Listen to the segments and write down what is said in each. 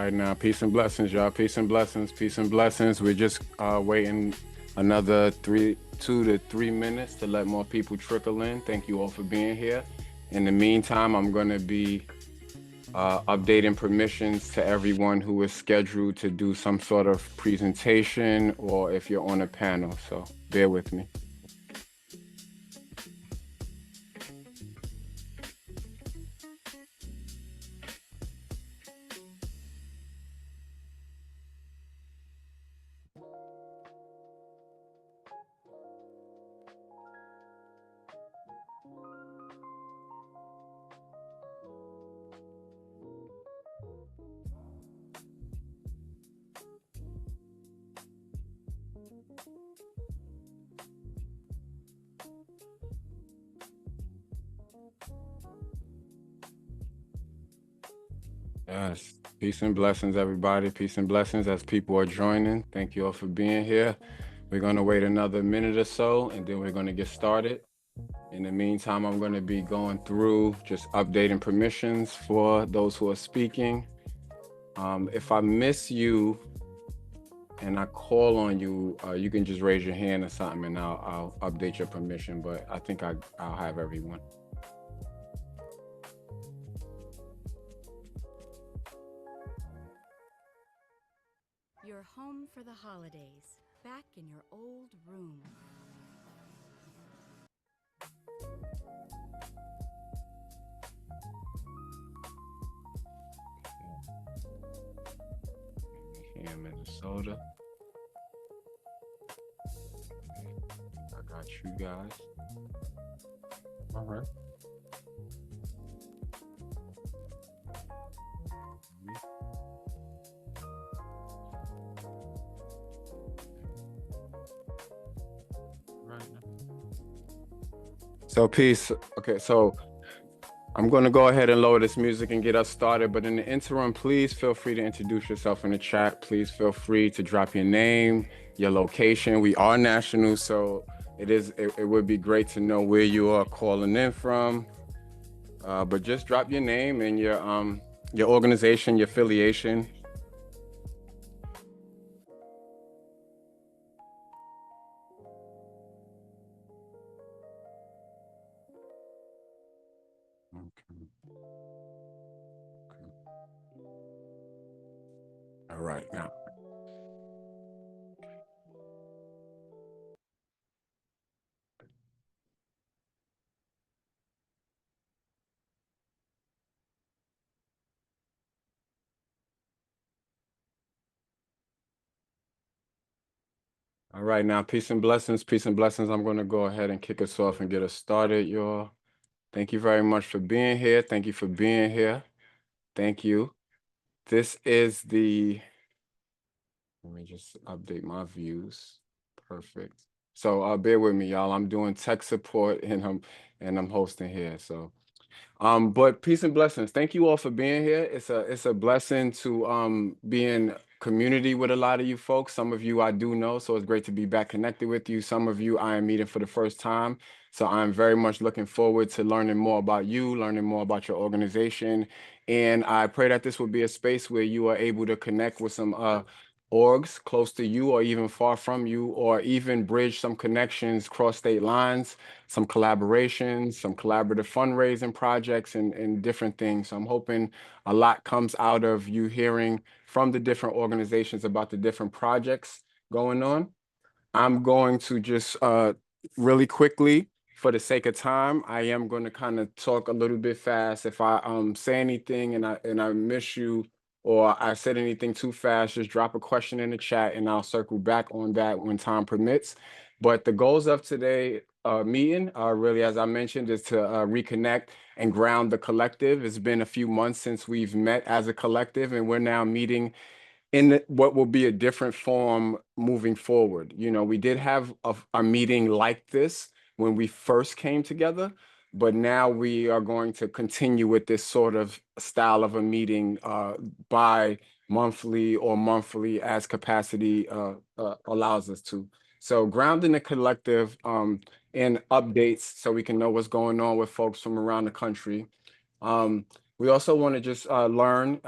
right, now, peace and blessings, y'all. Peace and blessings. Peace and blessings. We're just waiting another 2 to 3 minutes to let more people trickle in. Thank you all for being here. In the meantime, I'm going to be updating permissions to everyone who is scheduled to do some sort of presentation or if you're on a panel. So bear with me. Yes. Peace and blessings, everybody. Peace and blessings as people are joining. Thank you all for being here. We're going to wait another minute or so, and then we're going to get started. In the meantime, I'm going to be going through just updating permissions for those who are speaking. If I miss you and I call on you, you can just raise your hand or something, and I'll update your permission. But I think I'll have everyone. You're home for the holidays, back in your old room. Here in Minnesota. I got you guys. All right. Right now. So peace. Okay, so I'm going to go ahead and lower this music and get us started. But in the interim, please feel free to introduce yourself in the chat. Please feel free to drop your name, your location. We are national, so it would be great to know where you are calling in from. But just drop your name and your organization, your affiliation. Okay. Okay. All right, now. All right, now, peace and blessings, peace and blessings. I'm going to go ahead and kick us off and get us started, y'all. Thank you very much for being here. Thank you for being here. Thank you. This is let me just update my views. Perfect. So bear with me, y'all. I'm doing tech support and I'm hosting here. So but peace and blessings. Thank you all for being here. It's a blessing to be in community with a lot of you folks. Some of you I do know, so it's great to be back connected with you. Some of you I am meeting for the first time. So I'm very much looking forward to learning more about you, learning more about your organization. And I pray that this will be a space where you are able to connect with some orgs close to you or even far from you, or even bridge some connections cross state lines, some collaborations, some collaborative fundraising projects and different things. So I'm hoping a lot comes out of you hearing from the different organizations about the different projects going on. I'm going to just really quickly, for the sake of time, I am going to kind of talk a little bit fast. If I say anything and I miss you or I said anything too fast, just drop a question in the chat and I'll circle back on that when time permits. But the goals of today meeting, really, as I mentioned, is to reconnect and ground the collective. It's been a few months since we've met as a collective, and we're now meeting in what will be a different form moving forward. You know, we did have a meeting like this when we first came together, but now we are going to continue with this sort of style of a meeting bi-monthly or monthly as capacity allows us to. So grounding the collective in updates so we can know what's going on with folks from around the country. We also want to just learn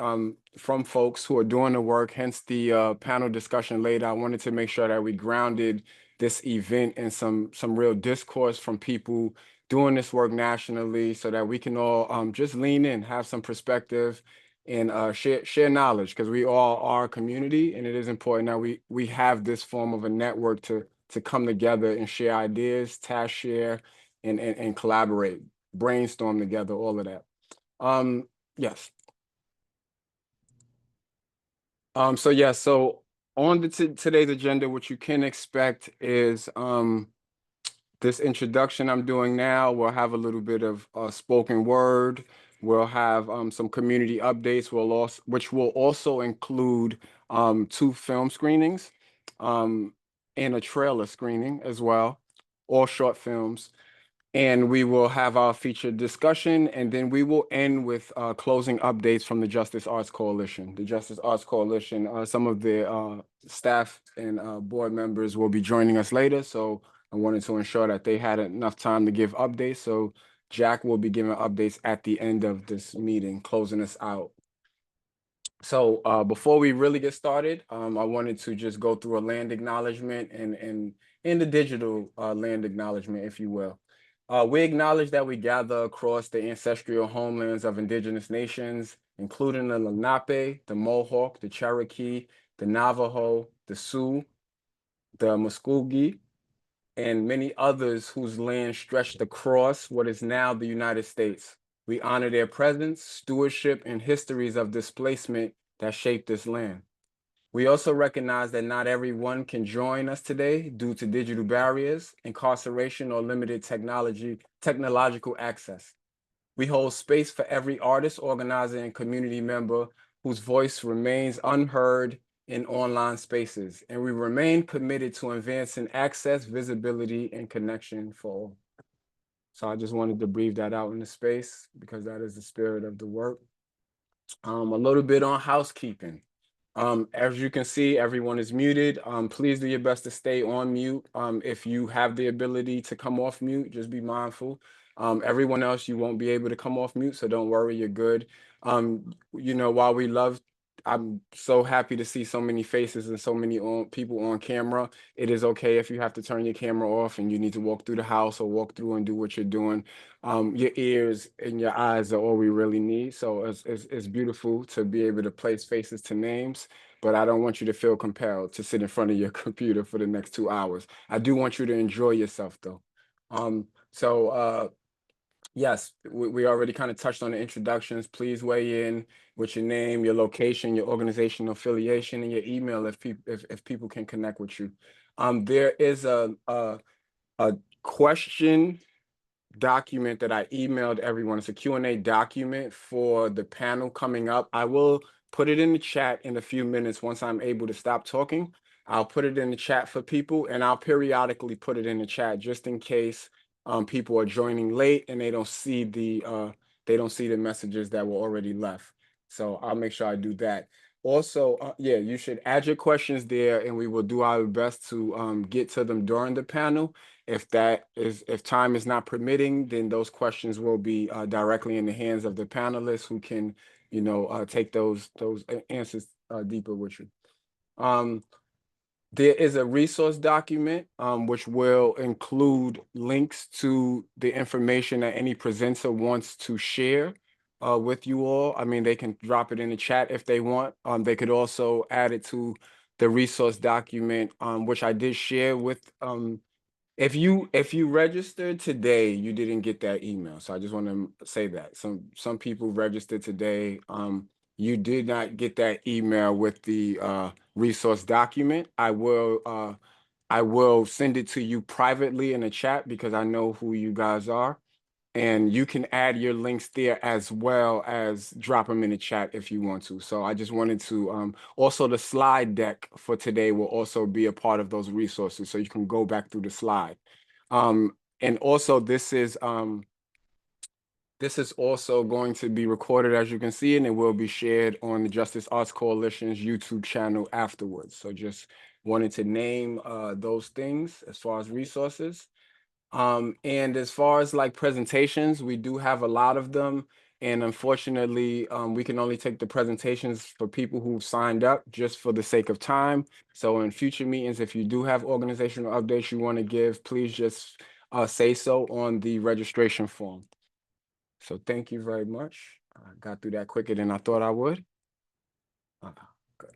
from folks who are doing the work, hence the panel discussion later. I wanted to make sure that we grounded this event in some real discourse from people doing this work nationally so that we can all just lean in, have some perspective, and share knowledge because we all are a community, and it is important that we have this form of a network to come together and share ideas, task share, and collaborate, brainstorm together, all of that. Yes. So yeah, so on the today's agenda, what you can expect is this introduction I'm doing now. We'll have a little bit of spoken word. We'll have some community updates. Which will also include two film screenings um, and a trailer screening as well, all short films. And we will have our featured discussion, and then we will end with closing updates from the Justice Arts Coalition. The Justice Arts Coalition, some of the staff and board members will be joining us later, so I wanted to ensure that they had enough time to give updates. So Jack will be giving updates at the end of this meeting, closing us out. So before we really get started, I wanted to just go through a land acknowledgement and the digital land acknowledgement, if you will. We acknowledge that we gather across the ancestral homelands of indigenous nations, including the Lenape, the Mohawk, the Cherokee, the Navajo, the Sioux, the Muskogee, and many others whose land stretched across what is now the United States. We honor their presence, stewardship, and histories of displacement that shaped this land. We also recognize that not everyone can join us today due to digital barriers, incarceration, or limited technological access. We hold space for every artist, organizer, and community member whose voice remains unheard in online spaces, and we remain committed to advancing access, visibility, and connection for all. So I just wanted to breathe that out in the space because that is the spirit of the work. A little bit on housekeeping. As you can see, everyone is muted. Please do your best to stay on mute. If you have the ability to come off mute, just be mindful. Everyone else, you won't be able to come off mute, so don't worry, you're good. While we love, I'm so happy to see so many faces and so many people on camera. It is okay if you have to turn your camera off and you need to walk through the house or walk through and do what you're doing. Your ears and your eyes are all we really need. So it's beautiful to be able to place faces to names, but I don't want you to feel compelled to sit in front of your computer for the next 2 hours. I do want you to enjoy yourself though. Yes, we already kind of touched on the introductions. Please weigh in with your name, your location, your organizational affiliation, and your email if people can connect with you. There is a question document that I emailed everyone. It's a Q&A document for the panel coming up. I will put it in the chat in a few minutes once I'm able to stop talking. I'll put it in the chat for people, and I'll periodically put it in the chat just in case people are joining late and they don't see the messages that were already left. So I'll make sure I do that. Also, yeah, you should add your questions there, and we will do our best to get to them during the panel. If time is not permitting, then those questions will be directly in the hands of the panelists who can, take those answers deeper with you. There is a resource document which will include links to the information that any presenter wants to share with you all. I mean, they can drop it in the chat if they want. They could also add it to the resource document, which I did share with if you registered today, you didn't get that email. So I just want to say that some people registered today. You did not get that email with the resource document. I will send it to you privately in the chat because I know who you guys are. And you can add your links there as well as drop them in the chat if you want to. So I just wanted to also the slide deck for today will also be a part of those resources. So you can go back through the slide. And also this is also going to be recorded, as you can see, and it will be shared on the Justice Arts Coalition's YouTube channel afterwards. So just wanted to name those things as far as resources. And as far as like presentations, we do have a lot of them. And unfortunately, we can only take the presentations for people who've signed up just for the sake of time. So in future meetings, if you do have organizational updates you want to give, please just say so on the registration form. So thank you very much. I got through that quicker than I thought I would. Uh, Good.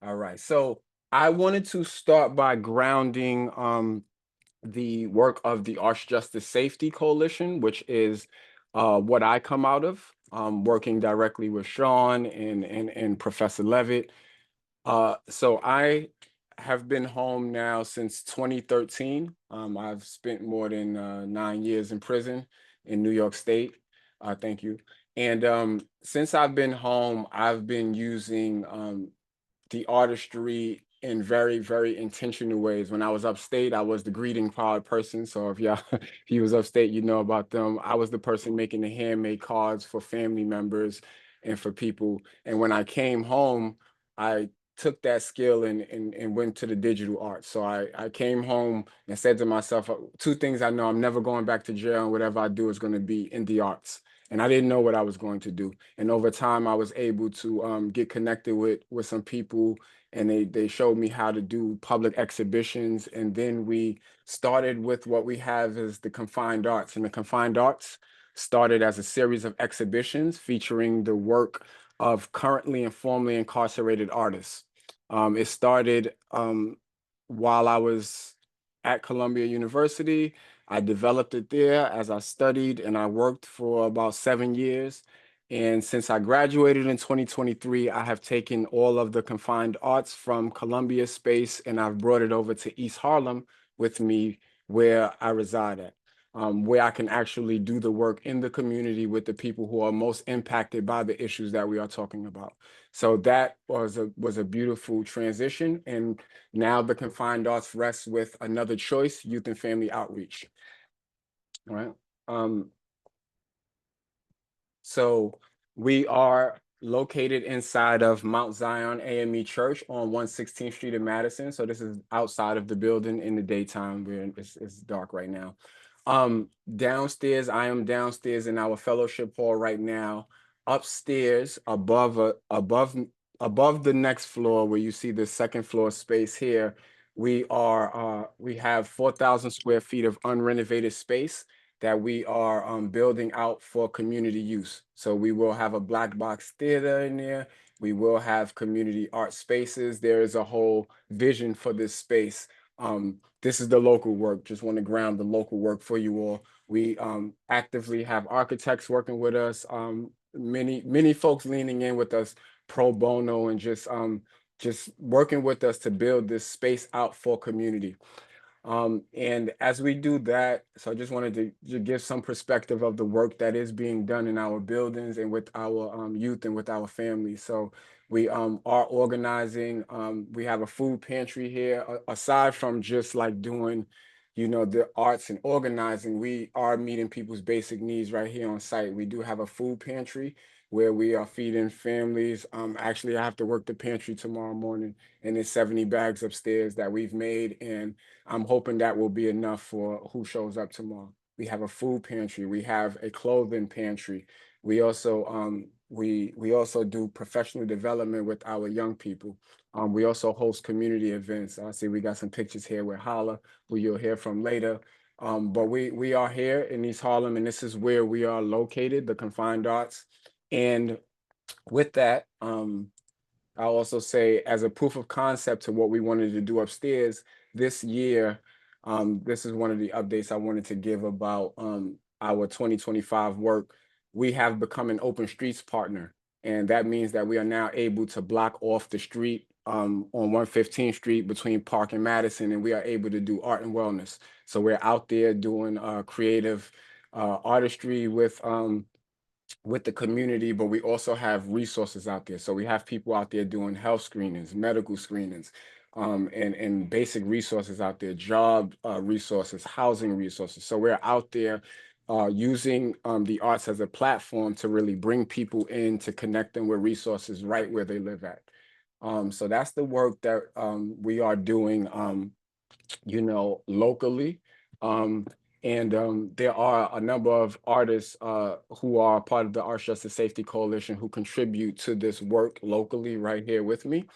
All right. So I wanted to start by grounding the work of the Arts Justice Safety Coalition, which is what I come out of, working directly with Sean and Professor Levitt. So I have been home now since 2013. I've spent more than 9 years in prison in New York State. Thank you. And since I've been home, I've been using the artistry in very, very intentional ways. When I was upstate, I was the greeting card person. So if y'all, if you was upstate, you know about them. I was the person making the handmade cards for family members and for people. And when I came home, I took that skill and went to the digital art. So I came home and said to myself, two things I know: I'm never going back to jail, and whatever I do is going to be in the arts. And I didn't know what I was going to do. And over time, I was able to get connected with some people, and they showed me how to do public exhibitions. And then we started with what we have as the Confined Arts. And the Confined Arts started as a series of exhibitions featuring the work of currently and formerly incarcerated artists. It started while I was at Columbia University. I developed it there as I studied, and I worked for about 7 years. And since I graduated in 2023, I have taken all of the Confined Arts from Columbia space and I've brought it over to East Harlem with me, where I reside at, where I can actually do the work in the community with the people who are most impacted by the issues that we are talking about. So that was a beautiful transition. And now the Confined Arts rests with another choice: youth and family outreach. All right. Um, so we are located inside of Mount Zion AME Church on 116th Street in Madison. So this is outside of the building in the daytime. It's dark right now. Downstairs, I am downstairs in our fellowship hall right now. Upstairs, above the next floor, where you see the second floor space here, we have 4,000 square feet of unrenovated space that we are building out for community use. So we will have a black box theater in there. We will have community art spaces. There is a whole vision for this space. This is the local work. Just want to ground the local work for you all. We actively have architects working with us. Many folks leaning in with us pro bono and just working with us to build this space out for community. And as we do that, so I just wanted to give some perspective of the work that is being done in our buildings and with our youth and with our families. So we are organizing. We have a food pantry here. Aside from just like doing, the arts and organizing, we are meeting people's basic needs right here on site. We do have a food pantry where we are feeding families. Actually, I have to work the pantry tomorrow morning, and there's 70 bags upstairs that we've made, and I'm hoping that will be enough for who shows up tomorrow. We have a food pantry. We have a clothing pantry. We also we also do professional development with our young people. We also host community events. I see we got some pictures here with Holla, who you'll hear from later. But we are here in East Harlem, and this is where we are located, the Confined Arts. And with that, I'll also say, as a proof of concept to what we wanted to do upstairs this year, this is one of the updates I wanted to give about our 2025 work. We have become an open streets partner, and that means that we are now able to block off the street on 115th Street between Park and Madison, and we are able to do art and wellness. So we're out there doing creative artistry with the community, but we also have resources out there. So we have people out there doing health screenings, medical screenings, and basic resources out there, job resources, housing resources. So we're out there using the arts as a platform to really bring people in, to connect them with resources right where they live at. So that's the work that we are doing, locally. Um, And there are a number of artists who are part of the Arts Justice Safety Coalition who contribute to this work locally right here with me.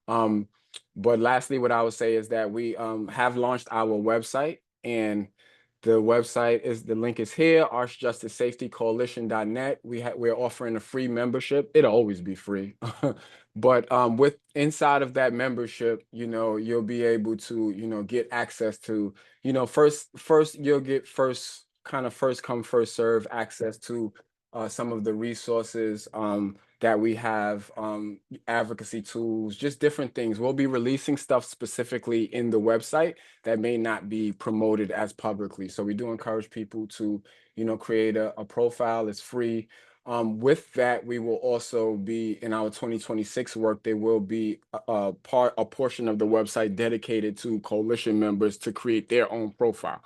Um, but lastly, what I would say is that we have launched our website, and the website is, the link is here, artsjusticesafetycoalition.net. We're offering a free membership. It'll always be free. But with inside of that membership, you'll be able to, get access to, first you'll get first come, first serve access to some of the resources that we have, advocacy tools, just different things. We'll be releasing stuff specifically in the website that may not be promoted as publicly. So we do encourage people to, create a profile. It's free. With that, we will also be in our 2026 work. There will be a portion of the website dedicated to coalition members to create their own profile.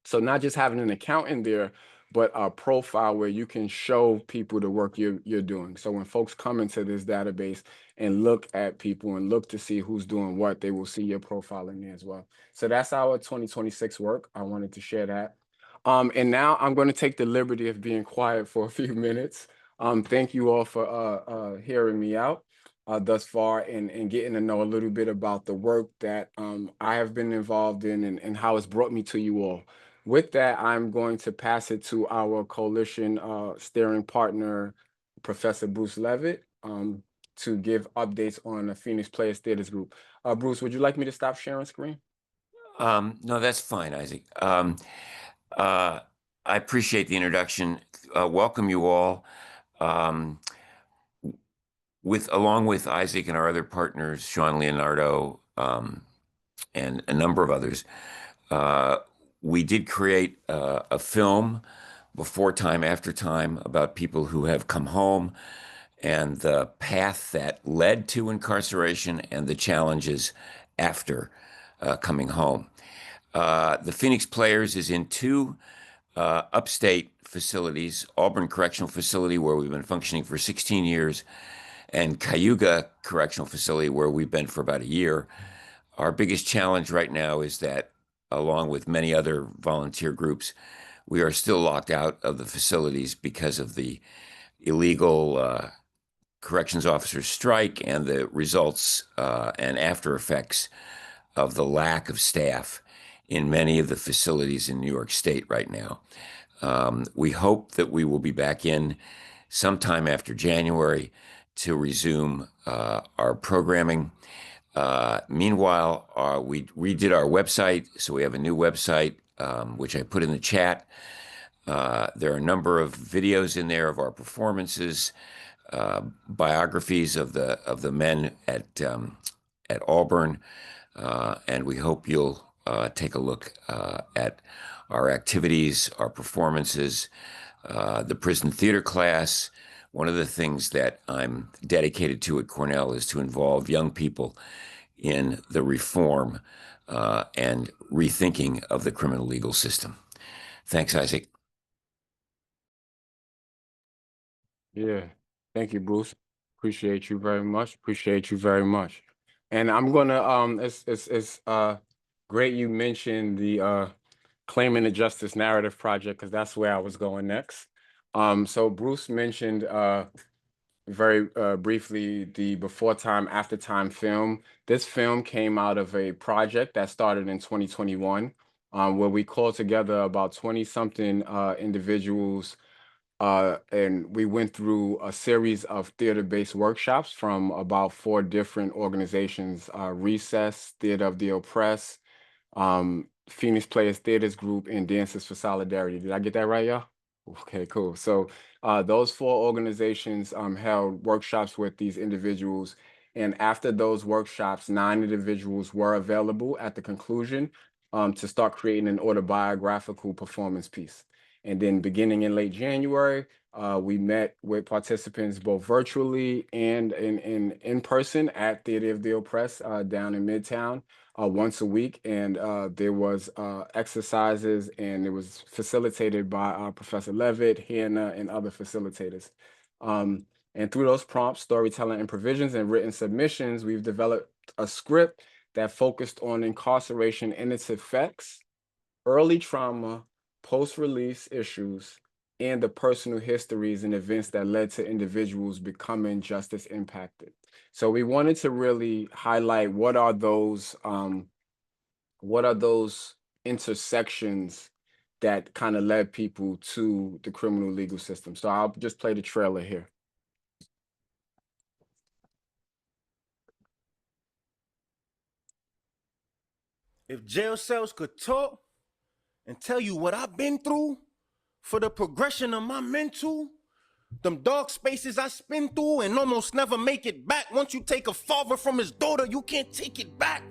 So not just having an account in there, but a profile where you can show people the work you're doing. So when folks come into this database and look at people and look to see who's doing what, they will see your profile in there as well. So that's our 2026 work. I wanted to share that. And now I'm going to take the liberty of being quiet for a few minutes. Thank you all for hearing me out thus far, and getting to know a little bit about the work that I have been involved in, and how it's brought me to you all. With that, I'm going to pass it to our coalition steering partner, Professor Bruce Levitt, to give updates on the Phoenix Players Theaters Group. Bruce, would you like me to stop sharing screen? No, that's fine, Isaac. I appreciate the introduction. Welcome you all. Along with Isaac and our other partners, Sean Leonardo, and a number of others, we did create a film, Before Time, After Time, about people who have come home and the path that led to incarceration and the challenges after coming home. The Phoenix Players is in two upstate facilities, Auburn Correctional Facility, where we've been functioning for 16 years, and Cayuga Correctional Facility, where we've been for about a year. Our biggest challenge right now is that, along with many other volunteer groups, we are still locked out of the facilities because of the illegal corrections officers strike and the results and after effects of the lack of staff in many of the facilities in New York State right now. We hope that we will be back in sometime after January to resume our programming. Meanwhile, we redid our website, so we have a new website, which I put in the chat. There are a number of videos in there of our performances, biographies of the men at Auburn, and we hope you'll take a look at our activities, our performances, the prison theater class. One of the things that I'm dedicated to at Cornell is to involve young people in the reform and rethinking of the criminal legal system. Thanks, Isaac. Yeah, thank you, Bruce. Appreciate you very much. Appreciate you very much. And I'm gonna it's great you mentioned the Claiming the Justice Narrative Project, because that's where I was going next. So Bruce mentioned very briefly the Before Time, After Time film. This film came out of a project that started in 2021, where we called together about 20 something individuals, and we went through a series of theater-based workshops from about 4 different organizations: Recess, Theater of the Oppressed, Phoenix Players Theaters Group, and Dancers for Solidarity. Did I get that right, y'all? Okay, cool. So those 4 organizations held workshops with these individuals. And after those workshops, 9 individuals were available at the conclusion to start creating an autobiographical performance piece. And then beginning in late January, we met with participants both virtually and in person at Theater of the Oppressed down in Midtown once a week. And there was exercises, and it was facilitated by Professor Levitt, Hannah, and other facilitators. And through those prompts, storytelling and provisions, and written submissions, we've developed a script that focused on incarceration and its effects, early trauma, post-release issues, and the personal histories and events that led to individuals becoming justice impacted. So we wanted to really highlight what are those intersections that kind of led people to the criminal legal system. So I'll just play the trailer here. If jail cells could talk and tell you what I've been through for the progression of my mental, them dark spaces I spin through and almost never make it back. Once you take a father from his daughter, you can't take it back.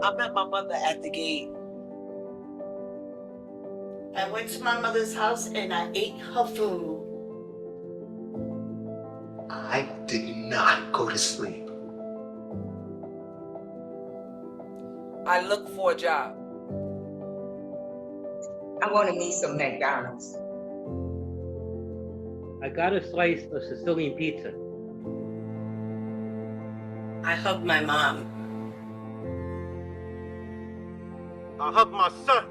I met my mother at the gate. I went to my mother's house and I ate her food. I did not go to sleep. I looked for a job. I wanted me some McDonald's. I got a slice of Sicilian pizza. I hugged my mom. I hugged my son.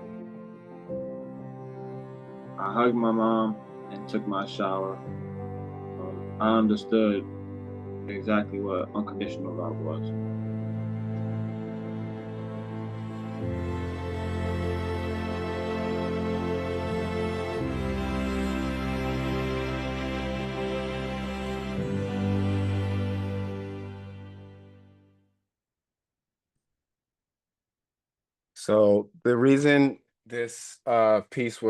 I hugged my mom and took my shower. I understood exactly what unconditional love was. So the reason this piece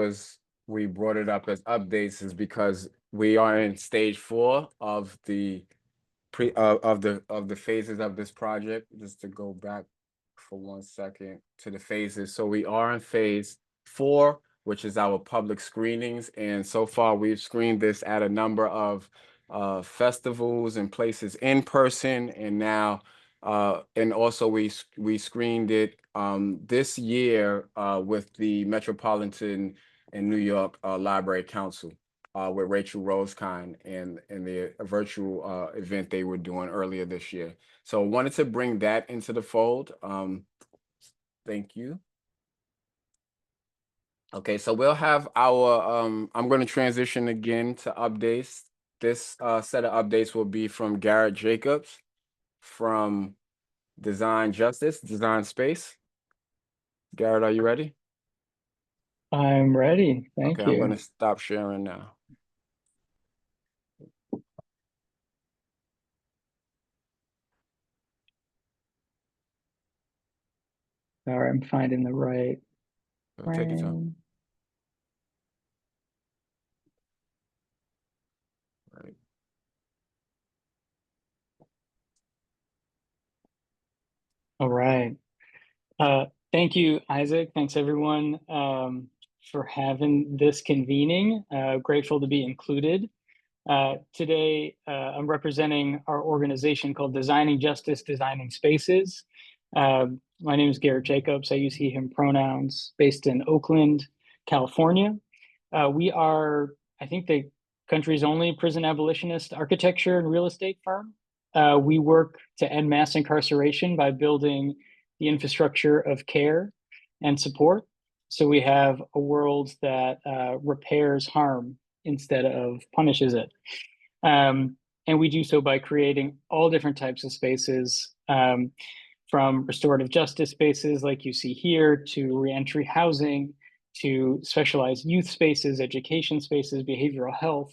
we brought it up as updates is because we are in stage 4 of the of the phases of this project. Just to go back for 1 second to the phases. So we are in phase 4, which is our public screenings, and so far we've screened this at a number of festivals and places in person, and now and also we screened it this year with the Metropolitan and New York Library Council with Rachel Rosekind and the virtual event they were doing earlier this year. So I wanted to bring that into the fold. Thank you. Okay, so we'll have our I'm going to transition again to updates. This set of updates will be from Garrett Jacobs from Design Justice, Design Space. Garrett, are you ready? I'm ready. Thank Okay, you. I'm going to stop sharing now. All right, I'm finding the right Take your time. frame. Right. All right. Thank you, Isaac. Thanks, everyone, for having this convening. Grateful to be included. Today, I'm representing our organization called Designing Justice, Designing Spaces. My name is Garrett Jacobs. I use he, him pronouns, based in Oakland, California. We are, I think, the country's only prison abolitionist architecture and real estate firm. We work to end mass incarceration by building the infrastructure of care and support. So we have a world that repairs harm instead of punishes it. And we do so by creating all different types of spaces, from restorative justice spaces like you see here, to reentry housing, to specialized youth spaces, education spaces, behavioral health,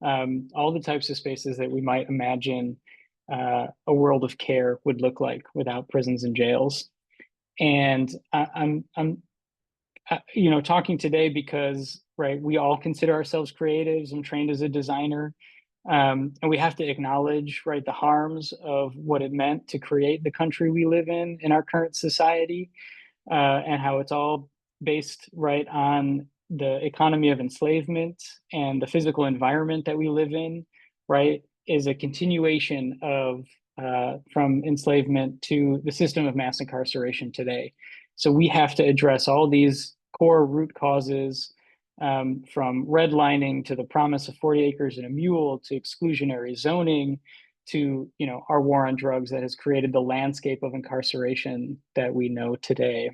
all the types of spaces that we might imagine a world of care would look like without prisons and jails. And I'm talking today because, right, we all consider ourselves creatives. I'm trained as a designer. And we have to acknowledge, right, the harms of what it meant to create the country we live in our current society, and how it's all based, right, on the economy of enslavement, and the physical environment that we live in, right, is a continuation of from enslavement to the system of mass incarceration today. So we have to address all these core root causes, from redlining to the promise of 40 acres and a mule to exclusionary zoning to, you know, our war on drugs that has created the landscape of incarceration that we know today.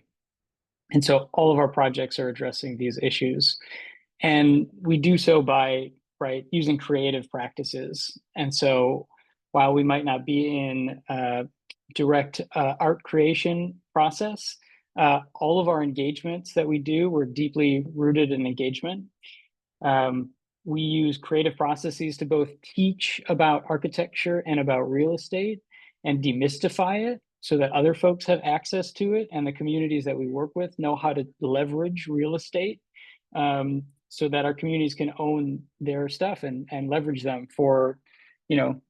And so all of our projects are addressing these issues. And we do so by, right, using creative practices. And so while we might not be in direct art creation process, all of our engagements that we do, we're deeply rooted in engagement. We use creative processes to both teach about architecture and about real estate and demystify it so that other folks have access to it, and the communities that we work with know how to leverage real estate, so that our communities can own their stuff and leverage them for, you know,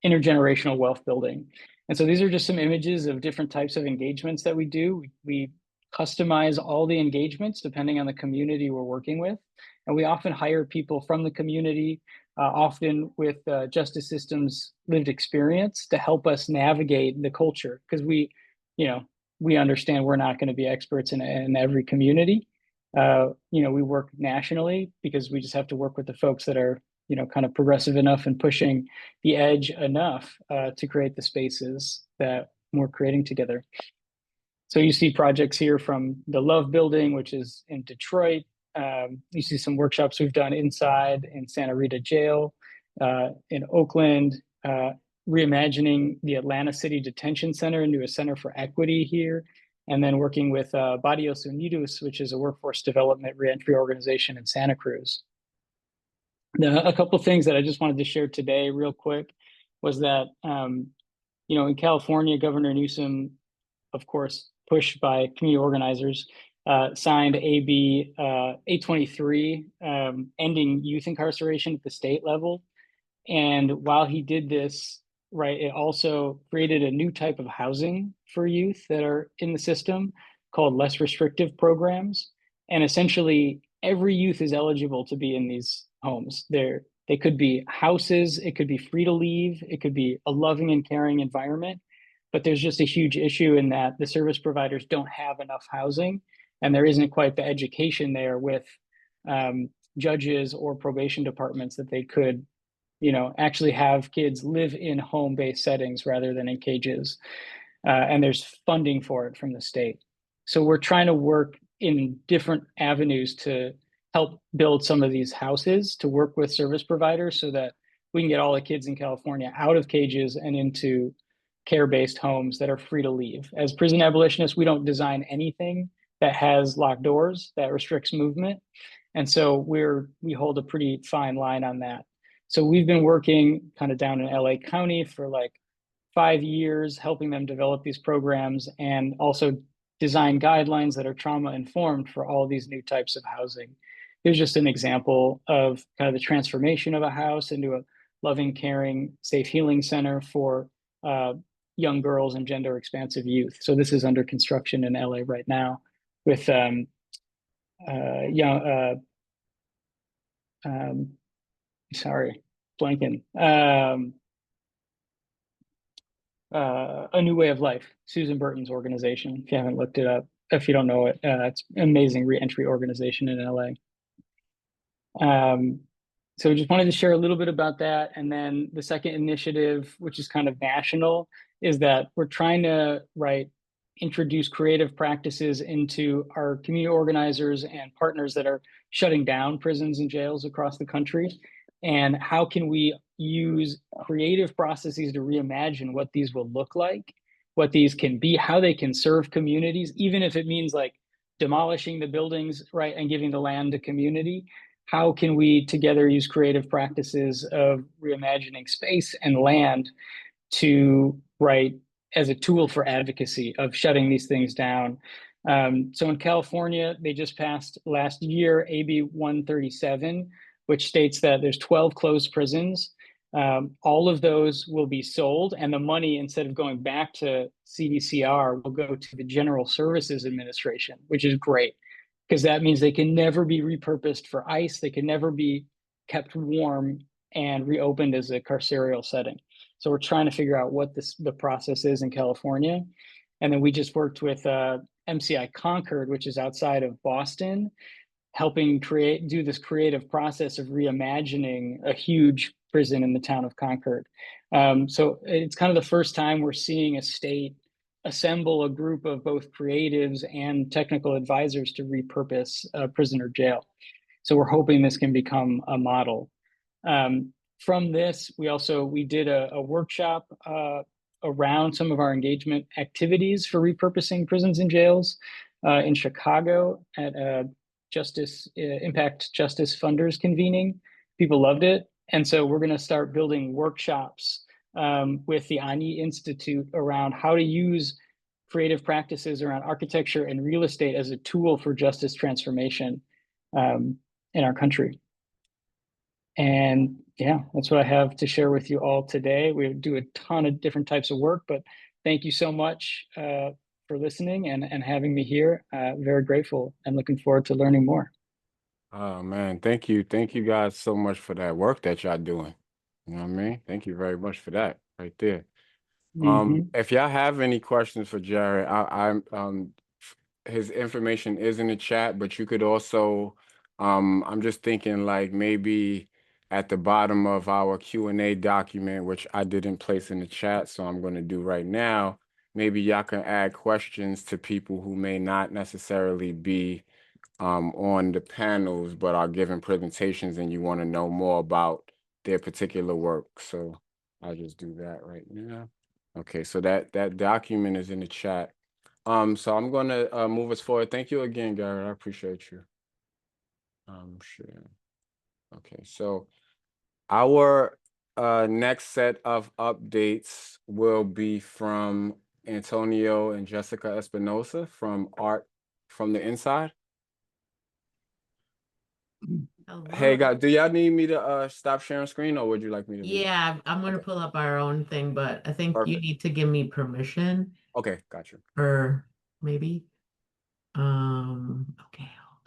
intergenerational wealth building. And so these are just some images of different types of engagements that we do. We customize all the engagements depending on the community we're working with. And we often hire people from the community, often with justice systems lived experience, to help us navigate the culture, because we, you know, we understand we're not going to be experts in every community. You know, we work nationally because we just have to work with the folks that are, you know, kind of progressive enough and pushing the edge enough to create the spaces that we're creating together. So you see projects here from the Love Building, which is in Detroit. You see some workshops we've done inside in Santa Rita Jail, in Oakland, reimagining the Atlanta City Detention Center into a center for equity here, and then working with Barrios Unidos, which is a workforce development reentry organization in Santa Cruz. Now, a couple of things that I just wanted to share today real quick was that, you know, in California, Governor Newsom, of course, pushed by community organizers, signed AB 823, ending youth incarceration at the state level. And while he did this, right, it also created a new type of housing for youth that are in the system called less restrictive programs. And essentially, every youth is eligible to be in these homes. They could be houses, it could be free to leave, it could be a loving and caring environment. But there's just a huge issue in that the service providers don't have enough housing, and there isn't quite the education there with judges or probation departments that they could, you know, actually have kids live in home-based settings rather than in cages. And there's funding for it from the state. So we're trying to work in different avenues to help build some of these houses, to work with service providers so that we can get all the kids in California out of cages and into care-based homes that are free to leave. As prison abolitionists, we don't design anything that has locked doors, that restricts movement. And so we hold a pretty fine line on that. So we've been working kind of down in LA County for like 5 years, helping them develop these programs and also design guidelines that are trauma informed for all these new types of housing. Here's just an example of kind of the transformation of a house into a loving, caring, safe healing center for young girls and gender expansive youth. So this is under construction in LA right now with sorry, blanking. A New Way of Life, Susan Burton's organization. If you haven't looked it up, if you don't know it, it's an amazing reentry organization in LA. So just wanted to share a little bit about that. And then the second initiative, which is kind of national, is that we're trying to, right, introduce creative practices into our community organizers and partners that are shutting down prisons and jails across the country. And how can we use creative processes to reimagine what these will look like, what these can be, how they can serve communities, even if it means like demolishing the buildings, right, and giving the land to community. How can we together use creative practices of reimagining space and land to, right, as a tool for advocacy of shutting these things down? So in California, they just passed last year AB 137, which states that there's 12 closed prisons. All of those will be sold, and the money, instead of going back to CDCR, will go to the General Services Administration, which is great, because that means they can never be repurposed for ICE. They can never be kept warm and reopened as a carceral setting. So we're trying to figure out what the process is in California. And then we just worked with MCI Concord, which is outside of Boston, helping do this creative process of reimagining a huge prison in the town of Concord. So it's kind of the first time we're seeing a state assemble a group of both creatives and technical advisors to repurpose a prison or jail. So we're hoping this can become a model. From this, we did a workshop around some of our engagement activities for repurposing prisons and jails in Chicago at Impact Justice Funders convening. People loved it. And so we're going to start building workshops with the Ani Institute around how to use creative practices around architecture and real estate as a tool for justice transformation in our country. And yeah, that's what I have to share with you all today. We do a ton of different types of work, but thank you so much for listening and having me here. Very grateful and looking forward to learning more. Oh man, thank you. Thank you guys so much for that work that y'all doing. You know what I mean? Thank you very much for that right there. If y'all have any questions for Jared, his information is in the chat, but you could also, I'm just thinking like maybe at the bottom of our Q&A document, which I didn't place in the chat, so I'm going to do right now, maybe y'all can add questions to people who may not necessarily be on the panels, but are giving presentations and you want to know more about their particular work. So I'll just do that right now. Okay, so that document is in the chat. So I'm going to move us forward. Thank you again, Garrett. I appreciate you. Sure. Okay, so our next set of updates will be from Antonio and Jessica Espinosa from Art from the Inside. Hello. Hey guys, do y'all need me to stop sharing screen, or would you like me to? Yeah, I'm gonna pull up our own thing, but I think you Perfect. need to give me permission. Okay, got you. Or maybe. Okay, hold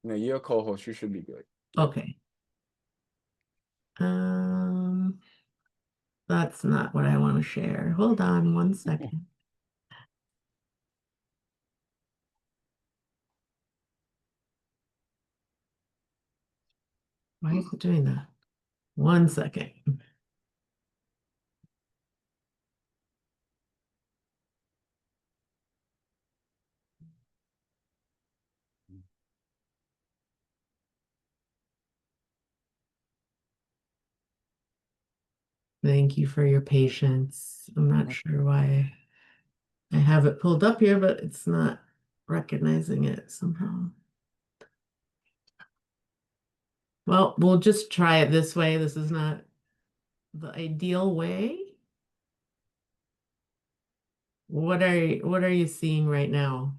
No, you're a co-host. You should be good. on. Okay. That's not what I want to share. Hold on one second. Why is it doing that? One second. Thank you for your patience. I'm not sure why I have it pulled up here, but it's not recognizing it somehow. Well, we'll just try it this way. This is not the ideal way. What are you seeing right now?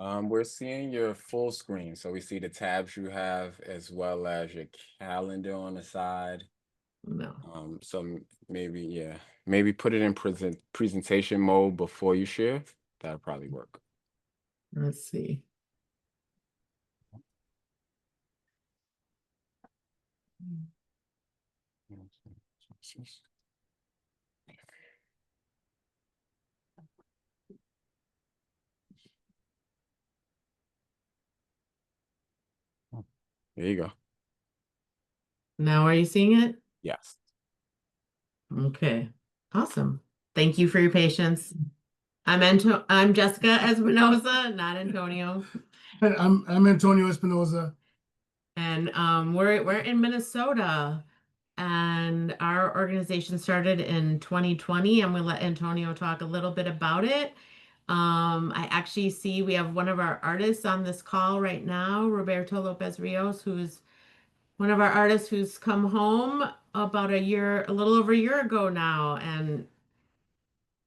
We're seeing your full screen. So we see the tabs you have as well as your calendar on the side. No. So maybe put it in presentation mode before you share. That'll probably work. Let's see. There you go. Now are you seeing it? Yes. Okay. Awesome. Thank you for your patience. I'm Jessica Espinosa, not Antonio. I'm Antonio Espinosa. And we're in Minnesota, and our organization started in 2020. I'm gonna let Antonio talk a little bit about it. I actually see we have one of our artists on this call right now, Roberto Lopez Rios, who's one of our artists who's come home about a little over a year ago now, and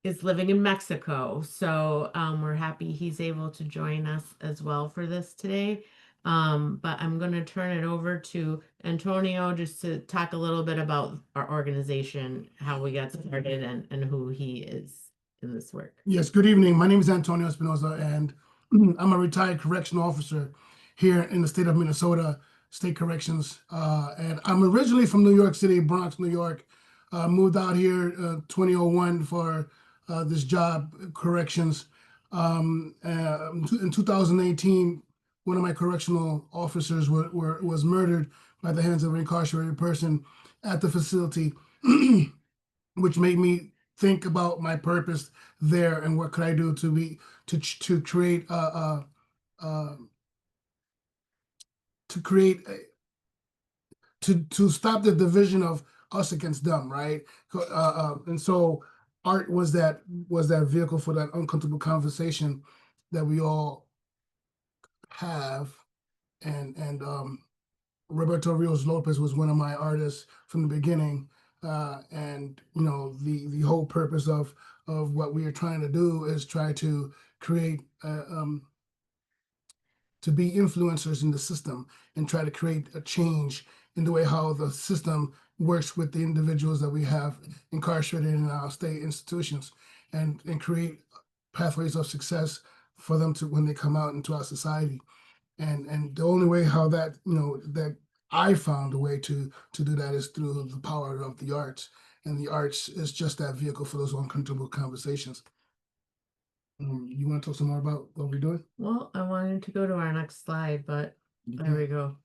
is living in Mexico. So we're happy he's able to join us as well for this today. But I'm going to turn it over to Antonio just to talk a little bit about our organization, how we got started, and who he is in this work. Yes, good evening. My name is Antonio Espinosa, and I'm a retired correctional officer here in the state of Minnesota, State Corrections. And I'm originally from New York City, Bronx, New York. Moved out here 2001 for this job, corrections. In 2018, one of my correctional officers was murdered by the hands of an incarcerated person at the facility, which made me think about my purpose there and what could I do to create to stop the division of us against them, right? And so art was that vehicle for that uncomfortable conversation that we all have, and Roberto Rios Lopez was one of my artists from the beginning, and you know the whole purpose of what we are trying to do is try to create to be influencers in the system and try to create a change in the way how the system works with the individuals that we have incarcerated in our state institutions, and create pathways of success for them to when they come out into our society. And the only way how that, you know, that I found a way to do that is through the power of the arts. And the arts is just that vehicle for those uncomfortable conversations. You want to talk some more about what we're doing? Well, I wanted to go to our next slide, but there we go.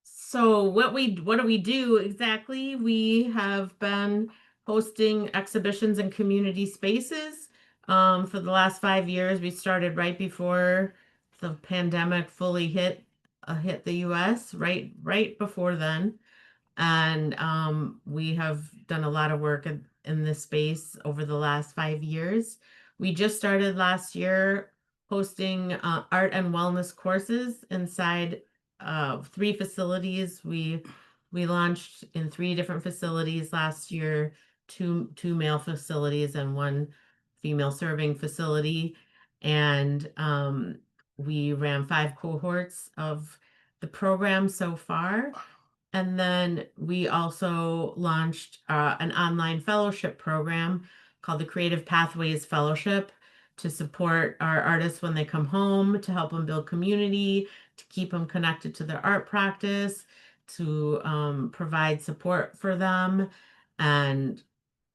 So what do we do exactly? We have been hosting exhibitions in community spaces for the last 5 years. We started right before the pandemic fully hit the US, right before then. And we have done a lot of work in this space over the last 5 years. We just started last year hosting art and wellness courses inside 3 facilities. We launched in 3 different facilities last year, two male facilities and 1 female serving facility. And we ran 5 cohorts of the program so far. And then we also launched an online fellowship program called the Creative Pathways Fellowship to support our artists when they come home, to help them build community, to keep them connected to their art practice, to provide support for them. And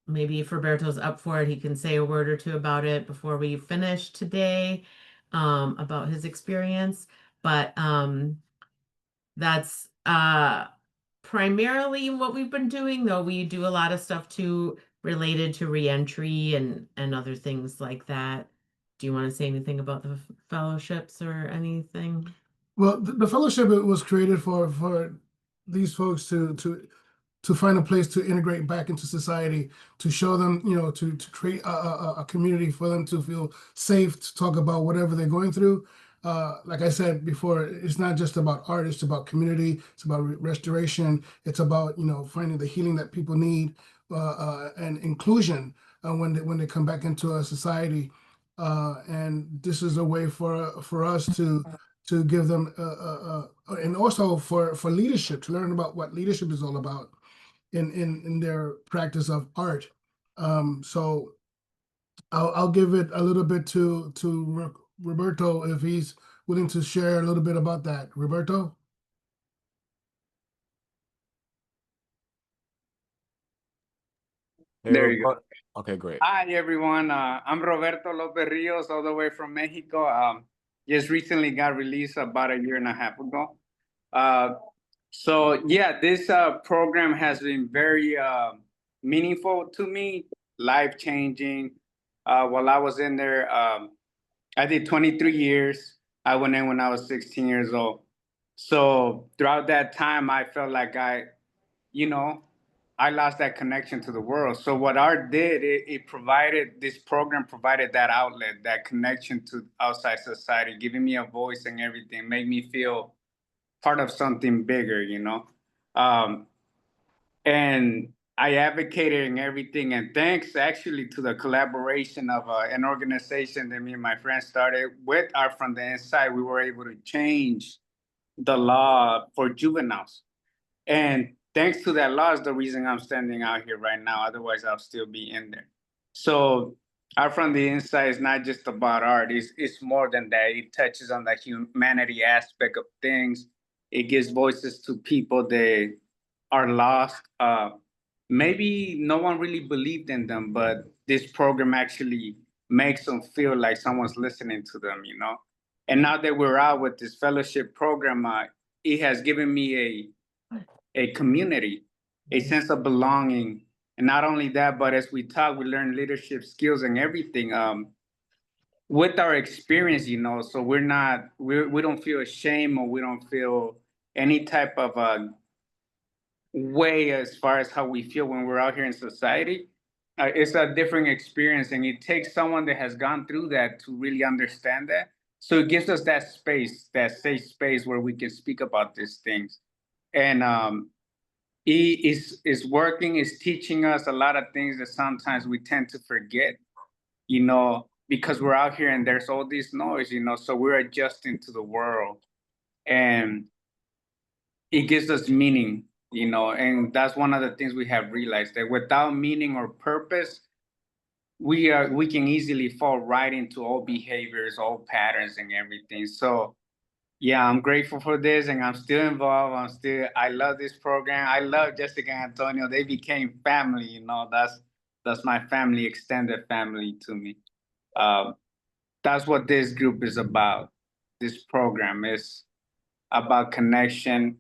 maybe if Roberto's up for it, he can say a word or two about it before we finish today, about his experience. But that's primarily what we've been doing, though we do a lot of stuff too related to reentry and other things like that. Do you want to say anything about the fellowships or anything? Well, the fellowship was created for these folks to find a place to integrate back into society, to show them, you know, to create a community for them to feel safe to talk about whatever they're going through. Like I said before, it's not just about art, it's about community, it's about restoration, it's about, you know, finding the healing that people need, and inclusion when they come back into a society. And this is a way for us to give them, and also for leadership, to learn about what leadership is all about in their practice of art. So I'll give it a little bit to Roberto if he's willing to share a little bit about that. Roberto? There you go. Okay, great. Hi, everyone. I'm Roberto Lopez Rios, all the way from Mexico. Just recently got released about a year and a half ago. So yeah, this program has been very meaningful to me, life-changing. While I was in there, I did 23 years. I went in when I was 16 years old. So throughout that time, I felt like I lost that connection to the world. So what art did, this program provided that outlet, that connection to outside society, giving me a voice and everything, made me feel part of something bigger, and I advocated in everything. And thanks actually to the collaboration of an organization that me and my friends started with Art from the Inside, we were able to change the law for juveniles. And thanks to that law is the reason I'm standing out here right now. Otherwise, I'll still be in there. So Art from the Inside is not just about art. It's more than that. It touches on the humanity aspect of things. It gives voices to people that are lost. Maybe no one really believed in them, but this program actually makes them feel like someone's listening to them, you know? And now that we're out with this fellowship program, it has given me a community, a sense of belonging. And not only that, but as we talk, we learn leadership skills and everything. With our experience, you know, so we don't feel ashamed, or we don't feel any type of way as far as how we feel when we're out here in society. It's a different experience, and it takes someone that has gone through that to really understand that. So it gives us that space, that safe space where we can speak about these things. And he is working, is teaching us a lot of things that sometimes we tend to forget, you know, because we're out here and there's all this noise, you know, so we're adjusting to the world. And it gives us meaning, you know, and that's one of the things we have realized, that without meaning or purpose, we can easily fall right into old behaviors, old patterns and everything. So yeah, I'm grateful for this, and I'm still involved. I love this program. I love Jessica and Antonio. They became family, you know, that's my family, extended family to me. That's what this group is about. This program is about connection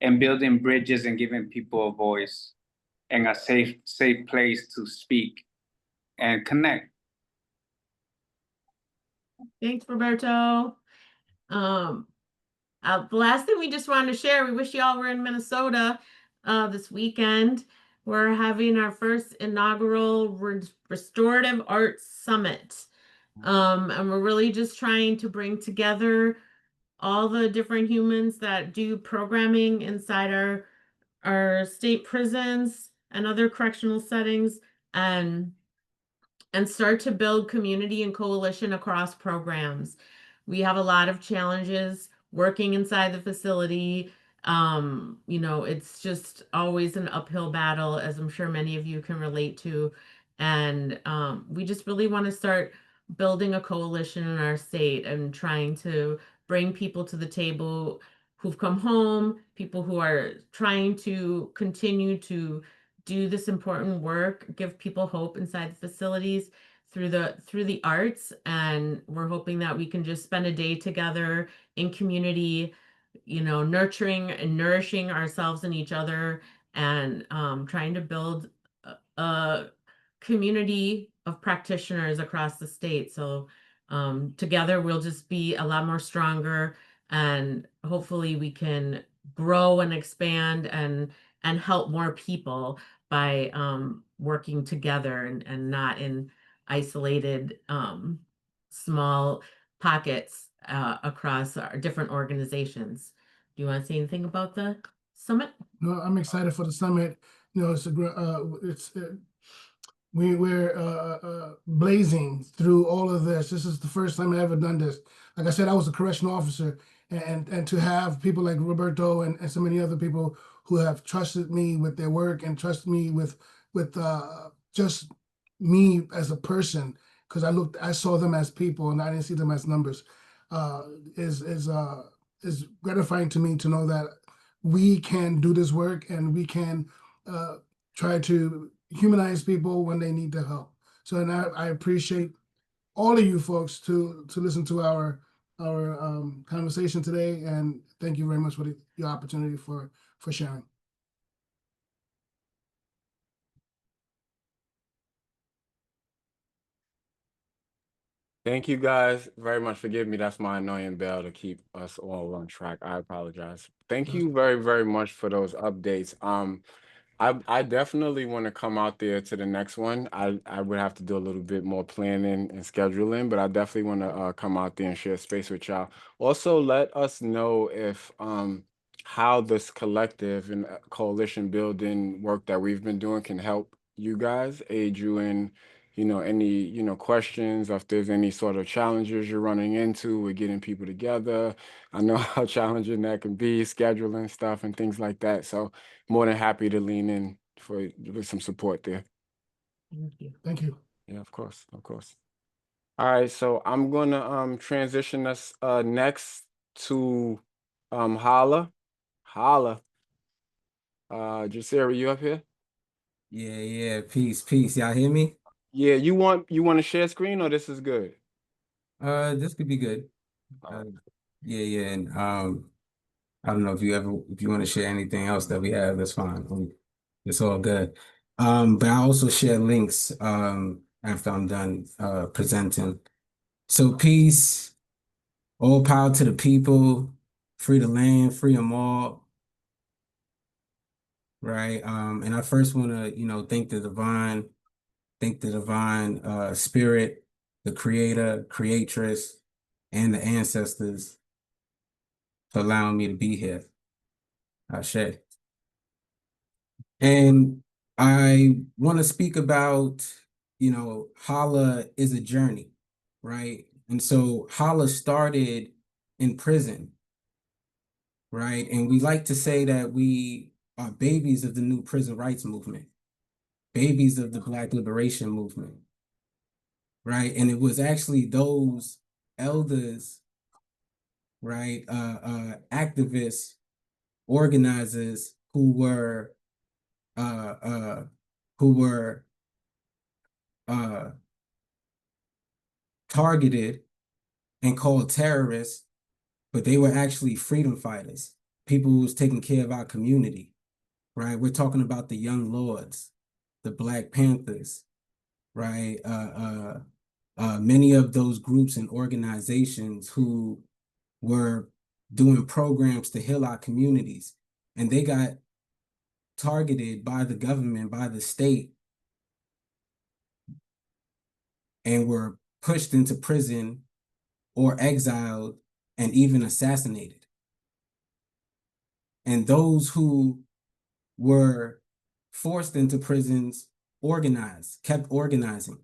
and building bridges and giving people a voice and a safe place to speak and connect. Thanks, Roberto. The last thing we just wanted to share, we wish you all were in Minnesota this weekend. We're having our first inaugural Restorative Arts Summit. And we're really just trying to bring together all the different humans that do programming inside our state prisons and other correctional settings, and start to build community and coalition across programs. We have a lot of challenges working inside the facility. You know, it's just always an uphill battle, as I'm sure many of you can relate to. And we just really want to start building a coalition in our state and trying to bring people to the table who've come home, people who are trying to continue to do this important work, give people hope inside the facilities through the arts. And we're hoping that we can just spend a day together in community, you know, nurturing and nourishing ourselves and each other, and trying to build a community of practitioners across the state. So together we'll just be a lot more stronger, and hopefully we can grow and expand and help more people by working together, and not in isolated small pockets across our different organizations. Do you want to say anything about the summit? No, I'm excited for the summit. You know, we're blazing through all of this. This is the first time I've ever done this. Like I said, I was a correctional officer, and to have people like Roberto and so many other people who have trusted me with their work and trusted me with just me as a person, because I saw them as people and I didn't see them as numbers, is gratifying to me to know that we can do this work and we can try to humanize people when they need the help. So, and I appreciate all of you folks to listen to our conversation today, and thank you very much for the opportunity for sharing. Thank you guys very much. Forgive me, that's my annoying bell to keep us all on track. I apologize. Thank you very, very much for those updates. I definitely want to come out there to the next one. I would have to do a little bit more planning and scheduling, but I definitely want to come out there and share space with y'all. Also, let us know if how this collective and coalition building work that we've been doing can help you guys, aid you in, you know, any, you know, questions, if there's any sort of challenges you're running into with getting people together. I know how challenging that can be, scheduling stuff and things like that. So more than happy to lean in with some support there. Thank you. Thank you. Yeah, of course, of course. All right, so I'm gonna transition us next to Holla. Jasira, you up here? Yeah, peace, peace. Y'all hear me? Yeah, you want to share screen or this is good? This could be good. Uh, yeah, and I don't know if you want to share anything else that we have, that's fine. It's all good. But I also share links after I'm done presenting. So peace, all power to the people, free the land, free them all, right? And I first want to, thank the divine spirit, the creator, creatress, and the ancestors for allowing me to be here. Ashe. And I want to speak about, Hala is a journey, right? And so Hala started in prison, right? And we like to say that we are babies of the new prison rights movement, babies of the Black liberation movement, right? And it was actually those elders, right, activists, organizers uh, uh, who were uh, targeted and called terrorists, but they were actually freedom fighters, people who was taking care of our community, right? We're talking about the Young Lords, the Black Panthers, right? Many of those groups and organizations who were doing programs to heal our communities, and they got targeted by the government, by the state, and were pushed into prison or exiled and even assassinated. And those who were forced into prisons organized, kept organizing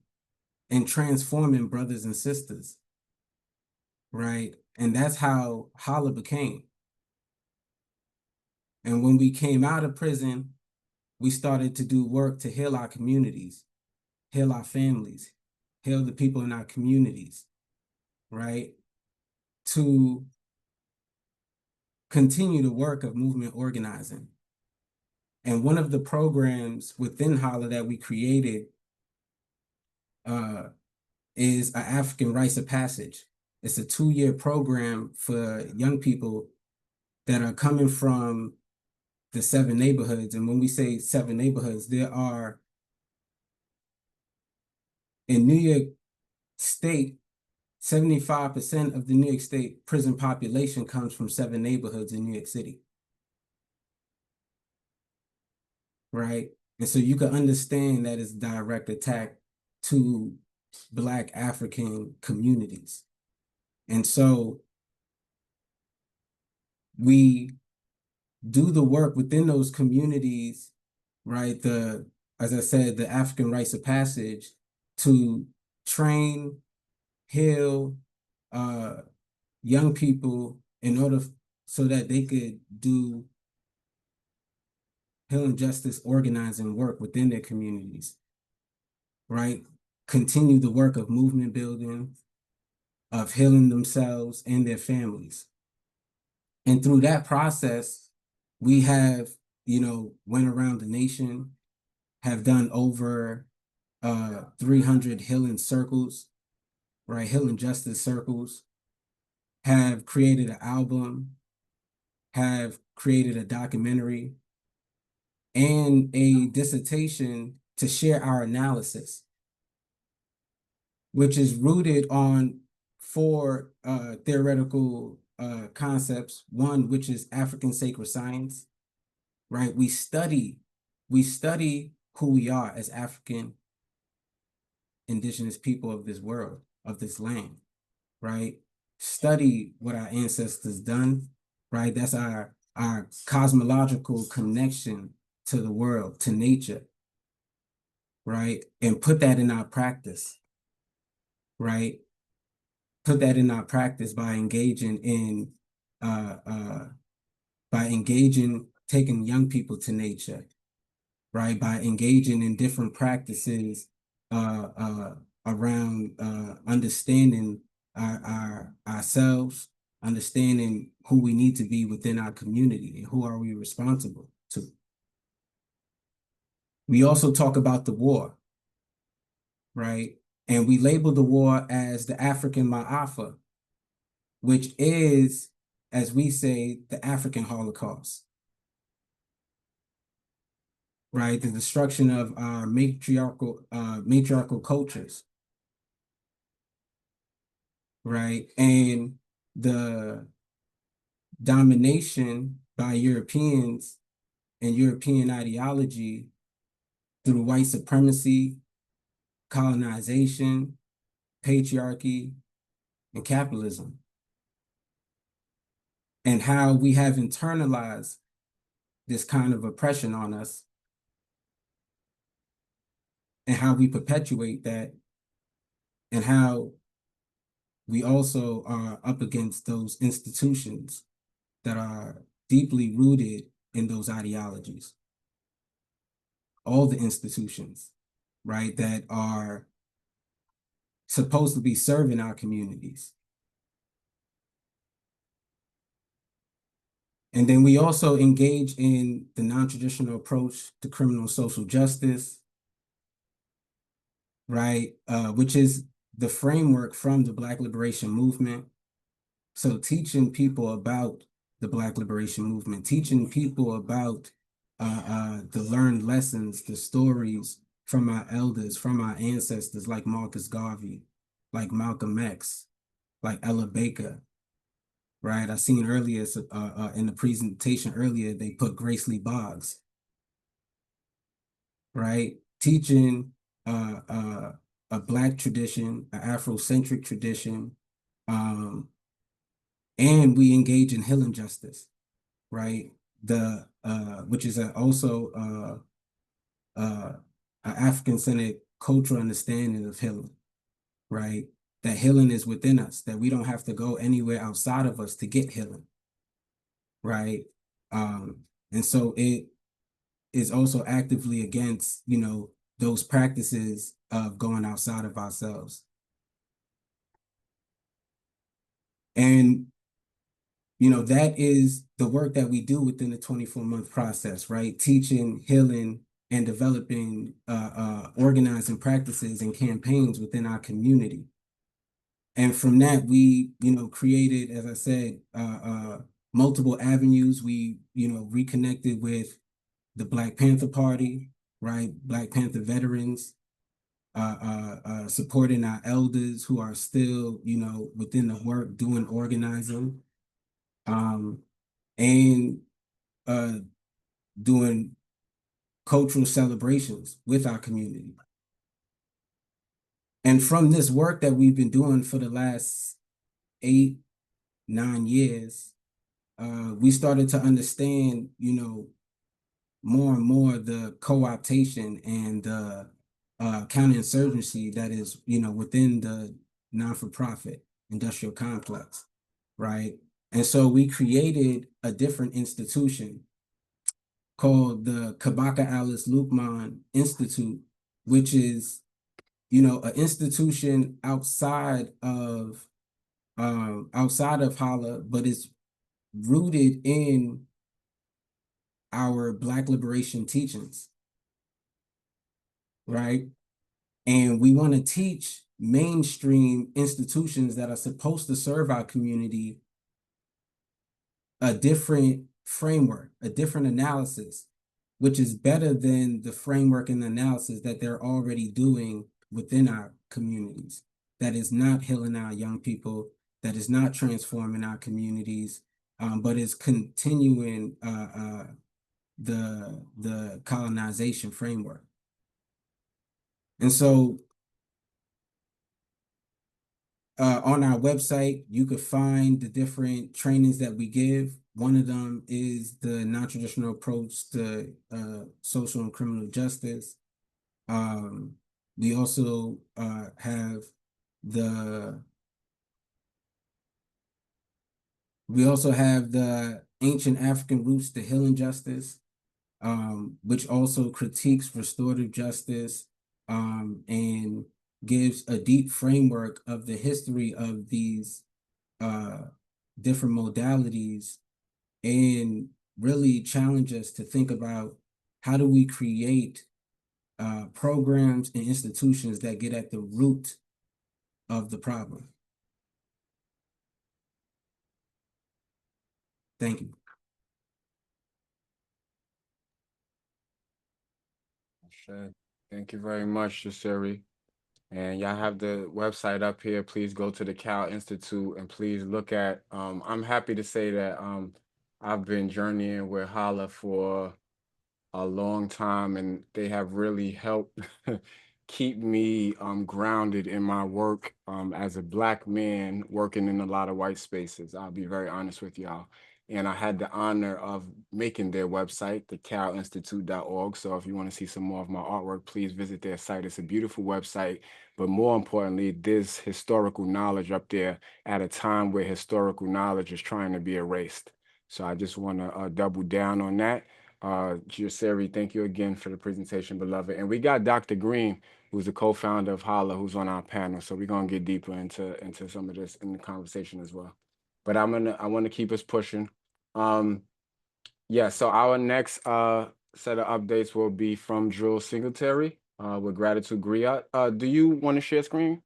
and transforming brothers and sisters, right? And that's how Hala became. And when we came out of prison, we started to do work to heal our communities, heal our families, heal the people in our communities, right? To continue the work of movement organizing. And one of the programs within Hala that we created is an African Rites of Passage. It's a 2-year program for young people that are coming from the 7 neighborhoods. And when we say 7 neighborhoods, there are, in New York State, 75% of the New York State prison population comes from 7 neighborhoods in New York City, right? And so you can understand that it's a direct attack to Black African communities. And so we do the work within those communities, right? As I said, the African Rites of Passage, to train, heal young people in order so that they could do healing justice organizing work within their communities, right? Continue the work of movement building, of healing themselves and their families. And through that process, we have, went around the nation, have done over 300 healing circles, right? Healing justice circles, have created an album, have created a documentary, and a dissertation to share our analysis, which is rooted on 4 theoretical concepts. One, which is African sacred science, right? We study who we are as African indigenous people of this world, of this land, right? Study what our ancestors done, right? That's our cosmological connection to the world, to nature, right? And put that in our practice, right? Put that in our practice by engaging in, taking young people to nature, right? By engaging in different practices around understanding ourselves, understanding who we need to be within our community and who are we responsible to, We also talk about the war, right? And we label the war as the African Ma'afa, which is, as we say, the African Holocaust, right? The destruction of our matriarchal cultures, right? And the domination by Europeans and European ideology through white supremacy, colonization, patriarchy, and capitalism, and how we have internalized this kind of oppression on us, and how we perpetuate that, and how we also are up against those institutions that are deeply rooted in those ideologies. All the institutions, right, that are supposed to be serving our communities. And then we also engage in the non-traditional approach to criminal social justice, right, which is the framework from the Black Liberation Movement. So teaching people about the Black Liberation Movement, teaching people about the learned lessons, the stories from our elders, from our ancestors, like Marcus Garvey, like Malcolm X, like Ella Baker, right? I seen earlier in the presentation earlier, they put Grace Lee Boggs, right? Teaching a Black tradition, an Afrocentric tradition, and we engage in healing justice, right? The which is also an African-centered cultural understanding of healing, right? That healing is within us, that we don't have to go anywhere outside of us to get healing, right? And so it is also actively against, you know, those practices of going outside of ourselves. And, you know, that is the work that we do within the 24-month process, right? Teaching, healing, and developing organizing practices and campaigns within our community. And from that, we, you know, created, as I said, multiple avenues. We, you know, reconnected with the Black Panther Party, right? Black Panther veterans, supporting our elders who are still, you know, within the work doing organizing, and doing cultural celebrations with our community. And from this work that we've been doing for the last 8, 9 years, we started to understand, you know, more and more the co-optation and the counterinsurgency that is, you know, within the non-for-profit industrial complex, right? And so we created a different institution called the Kabaka Alice Lukman Institute, which is, you know, an institution outside of Holla, but it's rooted in our Black liberation teachings, right? And we want to teach mainstream institutions that are supposed to serve our community a different framework, a different analysis, which is better than the framework and analysis that they're already doing within our communities. That is not healing our young people, that is not transforming our communities, but is continuing the colonization framework. And so on our website, you could find the different trainings that we give. One of them is the non-traditional approach to social and criminal justice. We also have the ancient African roots to healing justice, which also critiques restorative justice, and gives a deep framework of the history of these different modalities, and really challenge us to think about how do we create programs and institutions that get at the root of the problem. Thank you. Sure. Thank you very much, Jasiri. And y'all have the website up here. Please go to the Cal Institute and please look at, I'm happy to say that I've been journeying with Hala for a long time, and they have really helped keep me grounded in my work as a Black man working in a lot of white spaces. I'll be very honest with y'all. And I had the honor of making their website, thecalinstitute.org. So if you want to see some more of my artwork, please visit their site. It's a beautiful website. But more importantly, there's historical knowledge up there at a time where historical knowledge is trying to be erased. So I just want to double down on that. Jasiri, thank you again for the presentation, beloved. And we got Dr. Green, who's the co-founder of Hala, who's on our panel. So we're gonna get deeper into some of this in the conversation as well. But I want to keep us pushing. Yeah, so our next set of updates will be from Drew Singletary with Gratitude Griot. Do you want to share screen?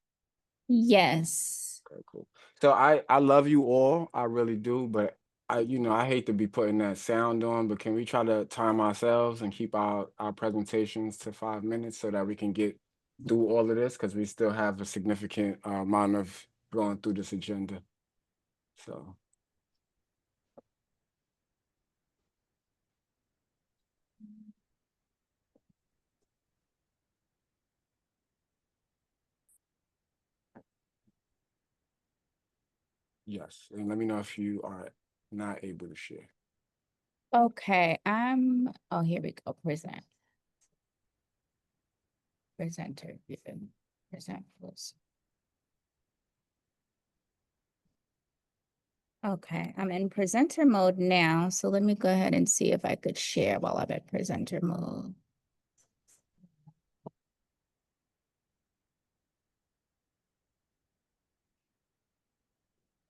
Yes. Okay, cool. So I love you all, I really do, but I hate to be putting that sound on, but can we try to time ourselves and keep our presentations to 5 minutes so that we can get through all of this, because we still have a significant amount of going through this agenda. So yes, and let me know if you are not able to share. Okay, oh, here we go, presenter view, present plus. Okay, I'm in presenter mode now, so let me go ahead and see if I could share while I'm at presenter mode.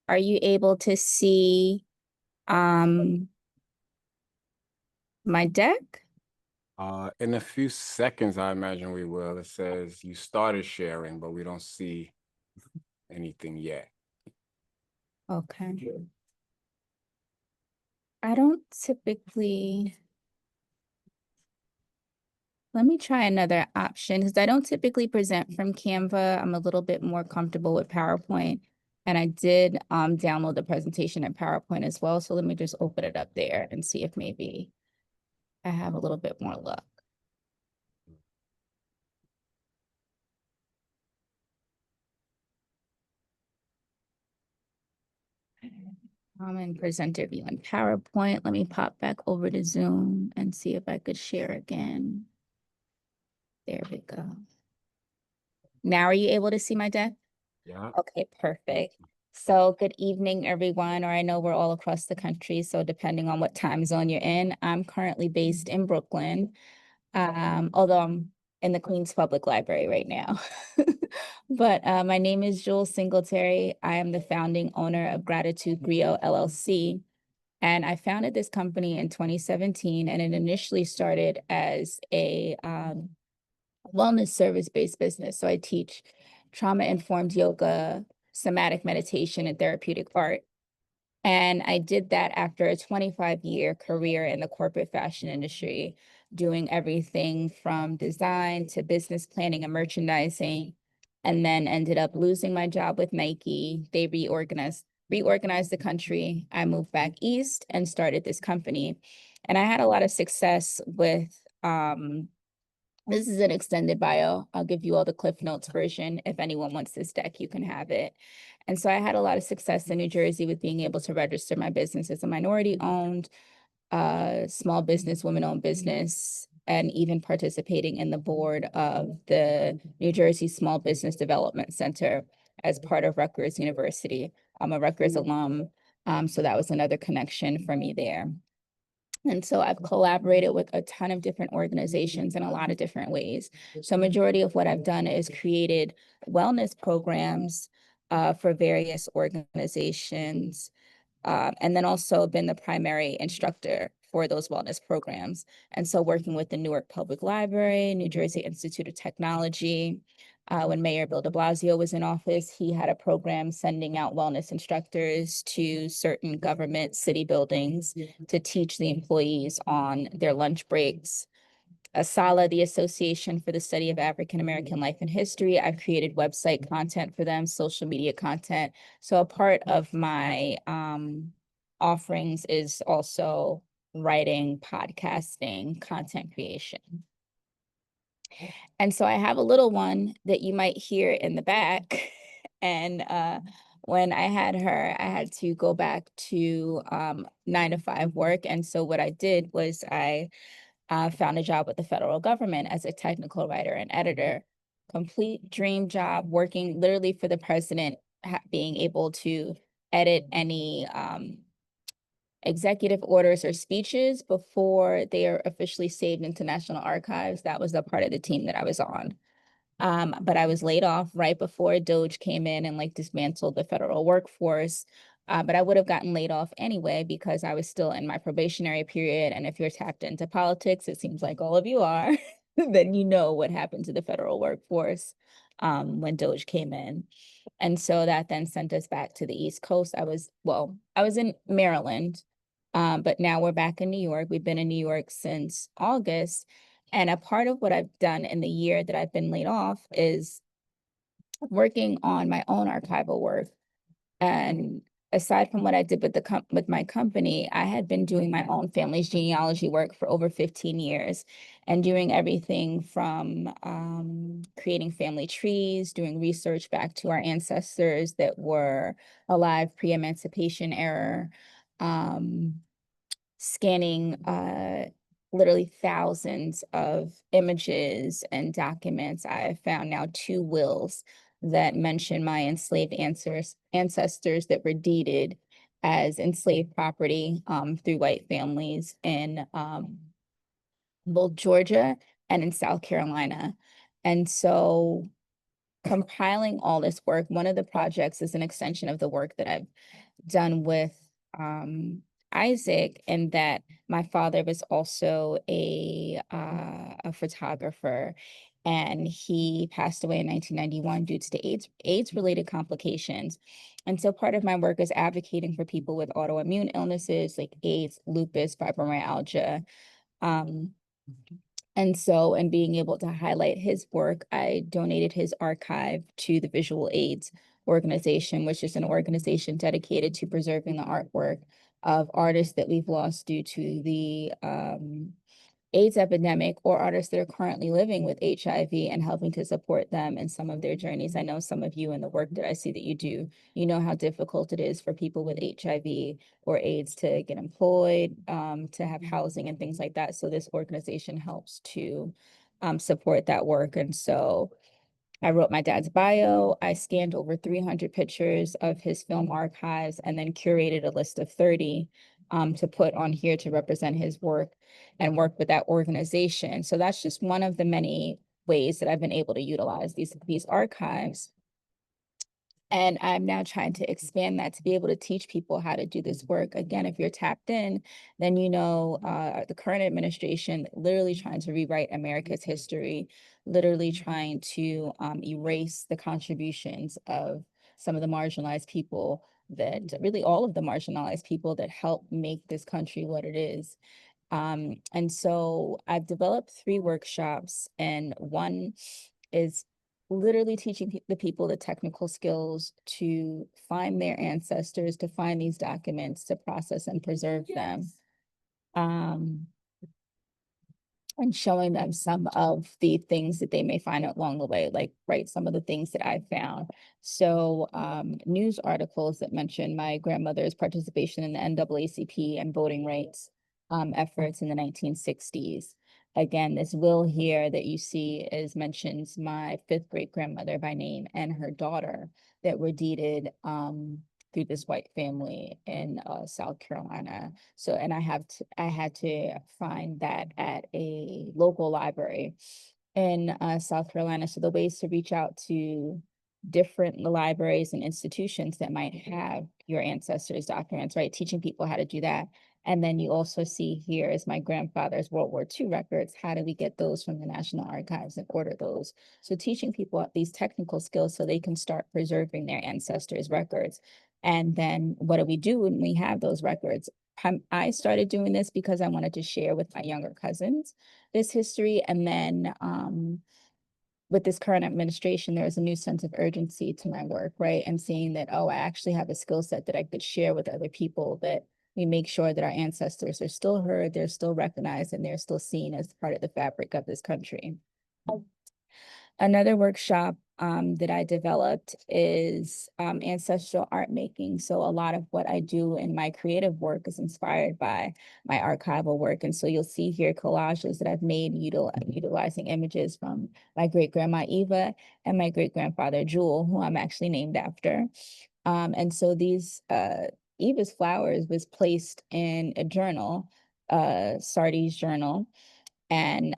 Are you able to see my deck? In a few seconds, I imagine we will. It says you started sharing, but we don't see anything yet. Okay. I don't typically, let me try another option because I don't typically present from Canva. I'm a little bit more comfortable with PowerPoint. And I did download the presentation in PowerPoint as well. So let me just open it up there and see if maybe I have a little bit more luck. I'm in presenter view in PowerPoint. Let me pop back over to Zoom and see if I could share again. There we go. Now, are you able to see my deck? Yeah. Okay, perfect. So good evening, everyone, or I know we're all across the country, so depending on what time zone you're in, I'm currently based in Brooklyn, although I'm in the Queens Public Library right now. But my name is Jules Singletary. I am the founding owner of Gratitude Griot LLC. And I founded this company in 2017, and it initially started as a wellness service-based business. So I teach trauma-informed yoga, somatic meditation, and therapeutic art. And I did that after a 25-year career in the corporate fashion industry, doing everything from design to business planning and merchandising, and then ended up losing my job with Nike. They reorganized the country. I moved back east and started this company. And I had a lot of success with this is an extended bio. I'll give you all the Cliff Notes version. If anyone wants this deck, you can have it. And so I had a lot of success in New Jersey with being able to register my business as a minority-owned, small business, women-owned business, and even participating in the board of the New Jersey Small Business Development Center as part of Rutgers University. I'm a Rutgers alum, so that was another connection for me there. And so I've collaborated with a ton of different organizations in a lot of different ways. So majority of what I've done is created wellness programs for various organizations, and then also been the primary instructor for those wellness programs. And so working with the Newark Public Library, New Jersey Institute of Technology, when Mayor Bill de Blasio was in office, he had a program sending out wellness instructors to certain government city buildings to teach the employees on their lunch breaks. ASALA, the Association for the Study of African American Life and History, I've created website content for them, social media content. So a part of my offerings is also writing, podcasting, content creation. And so I have a little one that you might hear in the back. And when I had her, I had to go back to 9 to 5 work. And so what I did was I found a job with the federal government as a technical writer and editor. Complete dream job, working literally for the president, being able to edit any executive orders or speeches before they are officially saved into National Archives. That was the part of the team that I was on. But I was laid off right before Doge came in and like dismantled the federal workforce. But I would have gotten laid off anyway because I was still in my probationary period. And if you're tapped into politics, it seems like all of you are, then you know what happened to the federal workforce when Doge came in. And so that then sent us back to the East Coast. I was in Maryland, but now we're back in New York. We've been in New York since August. And a part of what I've done in the year that I've been laid off is working on my own archival work. And aside from what I did with my company, I had been doing my own family's genealogy work for over 15 years and doing everything from creating family trees, doing research back to our ancestors that were alive pre-emancipation era, scanning literally thousands of images and documents. I have found now 2 wills that mention my enslaved ancestors that were deeded as enslaved property through white families in both Georgia and in South Carolina. And so compiling all this work, one of the projects is an extension of the work that I've done with Isaac, in that my father was also a photographer, and he passed away in 1991 due to AIDS related complications. And so part of my work is advocating for people with autoimmune illnesses like AIDS, lupus, fibromyalgia. And so, in being able to highlight his work, I donated his archive to the Visual AIDS organization, which is an organization dedicated to preserving the artwork of artists that we've lost due to the AIDS epidemic, or artists that are currently living with HIV, and helping to support them in some of their journeys. I know some of you in the work that I see that you do, you know how difficult it is for people with HIV or AIDS to get employed, to have housing and things like that. So this organization helps to support that work. And so I wrote my dad's bio. I scanned over 300 pictures of his film archives and then curated a list of 30 to put on here to represent his work and work with that organization. So that's just one of the many ways that I've been able to utilize these archives. And I'm now trying to expand that to be able to teach people how to do this work. Again, if you're tapped in, then you know the current administration literally trying to rewrite America's history, literally trying to erase the contributions of some of the marginalized people, that really all of the marginalized people that help make this country what it is. And so I've developed 3 workshops, and one is literally teaching the people the technical skills to find their ancestors, to find these documents, to process and preserve them. And showing them some of the things that they may find along the way, like, right, some of the things that I've found. So news articles that mention my grandmother's participation in the NAACP and voting rights efforts in the 1960s. Again, this will here that you see mentions my 5th great grandmother by name and her daughter that were deeded through this white family in South Carolina. So, and I had to find that at a local library in South Carolina. So the ways to reach out to different libraries and institutions that might have your ancestors' documents, right? Teaching people how to do that. And then you also see here is my grandfather's World War II records. How do we get those from the National Archives and order those? So teaching people these technical skills so they can start preserving their ancestors' records. And then what do we do when we have those records? I started doing this because I wanted to share with my younger cousins this history. And then with this current administration, there is a new sense of urgency to my work, right? And seeing that, oh, I actually have a skill set that I could share with other people, that we make sure that our ancestors are still heard, they're still recognized, and they're still seen as part of the fabric of this country. Another workshop that I developed is ancestral art making. So a lot of what I do in my creative work is inspired by my archival work. And so you'll see here collages that I've made utilizing images from my great-grandma Eva and my great-grandfather Jewel, who I'm actually named after. And so these Eva's flowers was placed in a journal, Sardi's journal. And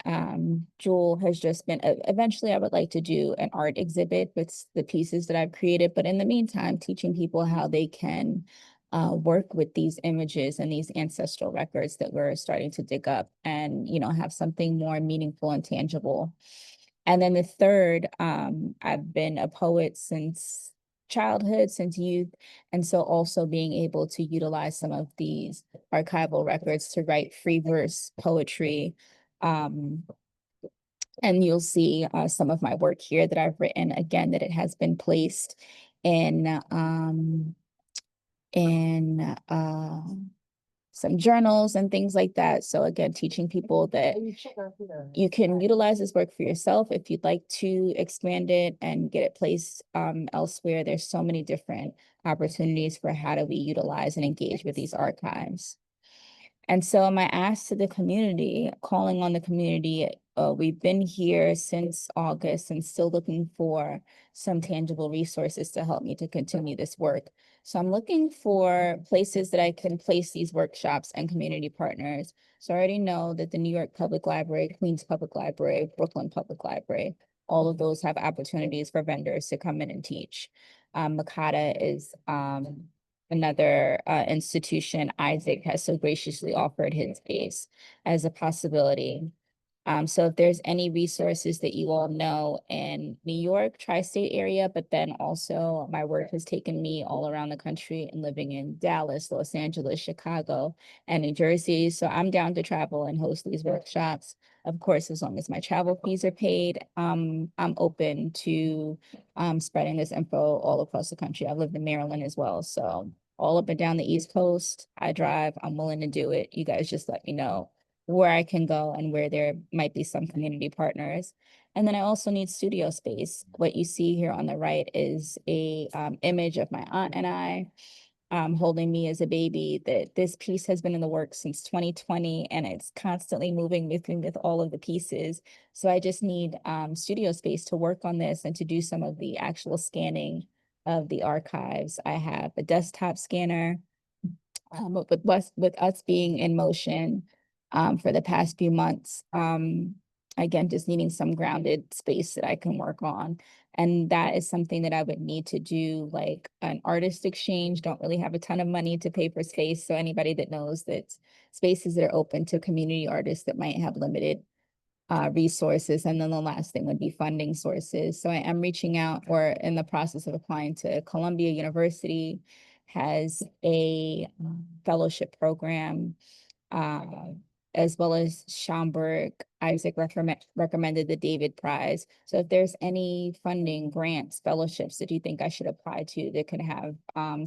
Jewel has just been, eventually I would like to do an art exhibit with the pieces that I've created. But in the meantime, teaching people how they can work with these images and these ancestral records that we're starting to dig up and, you know, have something more meaningful and tangible. And then the third, I've been a poet since childhood, since youth. And so also being able to utilize some of these archival records to write free verse poetry. And you'll see some of my work here that I've written, again, that it has been placed in some journals and things like that. So again, teaching people that you can utilize this work for yourself if you'd like to expand it and get it placed elsewhere. There's so many different opportunities for how do we utilize and engage with these archives. And so my ask to the community, calling on the community, we've been here since August and still looking for some tangible resources to help me to continue this work. So I'm looking for places that I can place these workshops and community partners. So I already know that the New York Public Library, Queens Public Library, Brooklyn Public Library, all of those have opportunities for vendors to come in and teach. Makata is another institution. Isaac has so graciously offered his space as a possibility. So if there's any resources that you all know in New York, tri-state area, but then also my work has taken me all around the country and living in Dallas, Los Angeles, Chicago, and New Jersey. So I'm down to travel and host these workshops. Of course, as long as my travel fees are paid, I'm open to spreading this info all across the country. I've lived in Maryland as well. So all up and down the East Coast, I drive, I'm willing to do it. You guys just let me know where I can go and where there might be some community partners. And then I also need studio space. What you see here on the right is a image of my aunt and I holding me as a baby. That this piece has been in the works since 2020 and it's constantly moving with me with all of the pieces. So I just need studio space to work on this and to do some of the actual scanning of the archives. I have a desktop scanner, but with us being in motion for the past few months, again, just needing some grounded space that I can work on. And that is something that I would need to do, like an artist exchange. Don't really have a ton of money to pay for space. So anybody that knows that spaces that are open to community artists that might have limited resources. And then the last thing would be funding sources. So I am reaching out or in the process of applying to Columbia University, has a fellowship program, as well as Schaumburg. Isaac recommended the David Prize. So if there's any funding, grants, fellowships that you think I should apply to that could have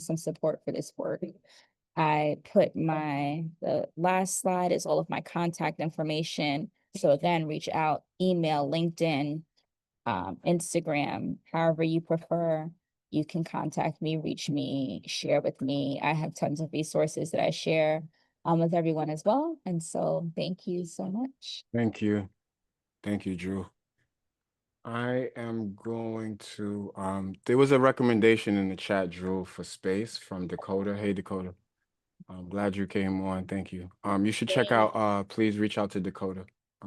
some support for this work, I put the last slide is all of my contact information. So again, reach out, email, LinkedIn, Instagram, however you prefer. You can contact me, reach me, share with me. I have tons of resources that I share with everyone as well. And so thank you so much. Thank you. Thank you, Drew. I am going to, there was a recommendation in the chat, Drew, for space from Dakota. Hey, Dakota. I'm glad you came on. Thank you. You should check out, please reach out to Dakota.